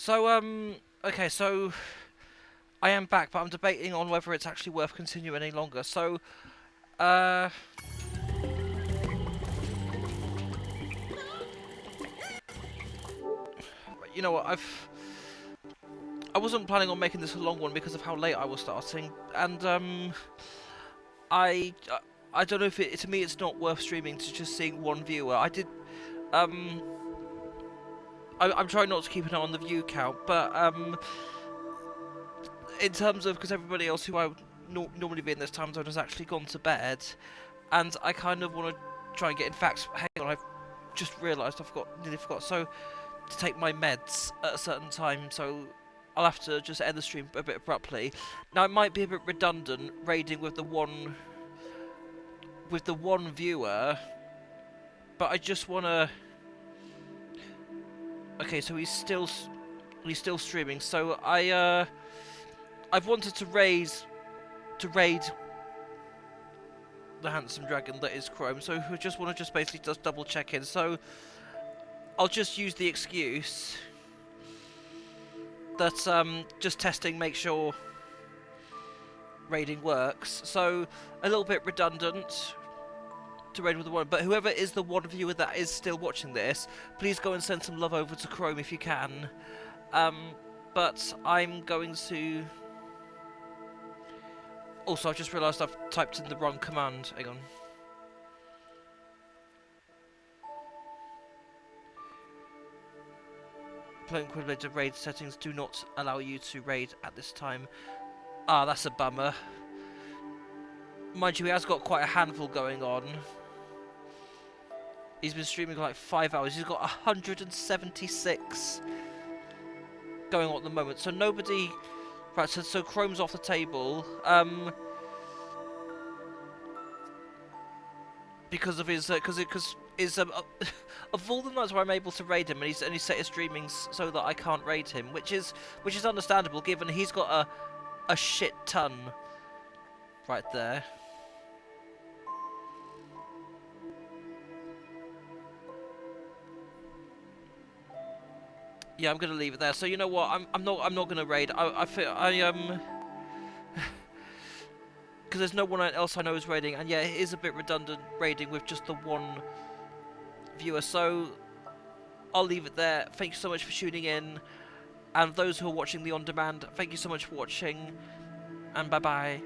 So, okay, so I am back, but I'm debating on whether it's actually worth continuing any longer. So, you know what, I wasn't planning on making this a long one because of how late I was starting, and I don't know if to me it's not worth streaming to just seeing one viewer. I'm trying not to keep an eye on the view count, but in terms of, because everybody else who I would normally be in this time zone has actually gone to bed, and I kind of want to try and get. In fact, hang on, I've just realised nearly forgot. So to take my meds at a certain time, so I'll have to just end the stream a bit abruptly. Now it might be a bit redundant raiding with the one viewer, but I just want to. Okay, so he's still streaming. So I've wanted to raid the handsome dragon that is Chrome. So I just want to basically just double check in. So I'll just use the excuse that just testing, make sure raiding works. So a little bit redundant to raid with the one, but whoever is the one viewer that is still watching this, please go and send some love over to Chrome if you can. But I'm going to. Also, I've just realised I've typed in the wrong command. Hang on. Playing equivalent raid settings do not allow you to raid at this time. Ah, that's a bummer. Mind you, he has got quite a handful going on. He's been streaming for like 5 hours. He's got 176 going on at the moment. So nobody. Right, so Chrome's off the table. Because of his, of all the nights where I'm able to raid him, and he's set his streamings so that I can't raid him, which is understandable given he's got a shit ton right there. Yeah, I'm gonna leave it there. So you know what? I'm not gonna raid. I feel because there's no one else I know is raiding, and yeah, it is a bit redundant raiding with just the one viewer. So I'll leave it there. Thank you so much for tuning in, and those who are watching the on demand, thank you so much for watching, and bye bye.